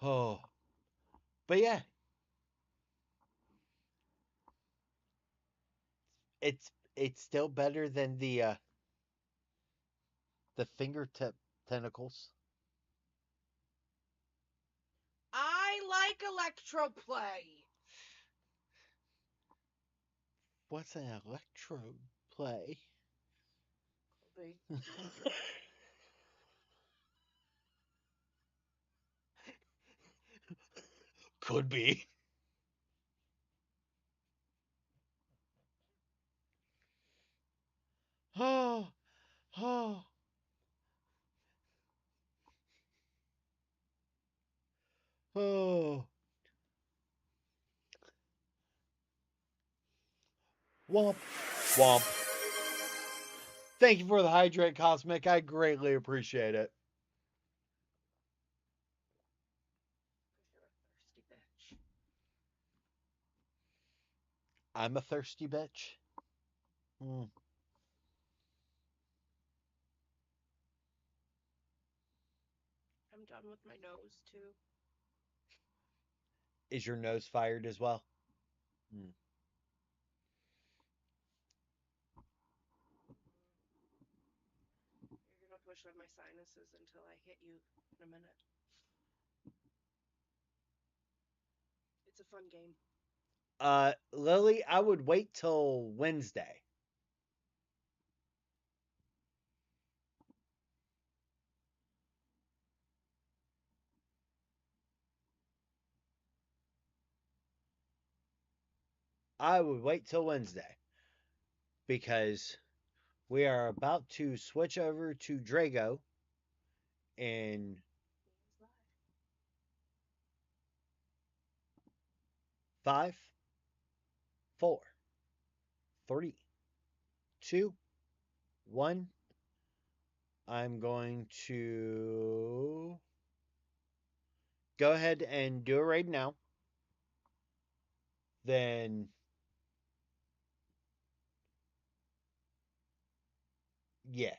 Oh. But yeah, it's still better than the fingertip tentacles. I like electroplay. What's an electro play? Could be. Oh, oh, oh. Womp, womp. Thank you for the hydrate, Cosmic. I greatly appreciate it. You're a thirsty bitch. I'm a thirsty bitch. Mm. I'm done with my nose too. Is your nose fired as well? Mm. You're gonna push on my sinuses until I hit you in a minute. It's a fun game. Lily, I would wait till Wednesday. I would wait till Wednesday because we are about to switch over to Drago in 5, 4, 3, 2, 1. I'm going to go ahead and do it right now. Then, yeah.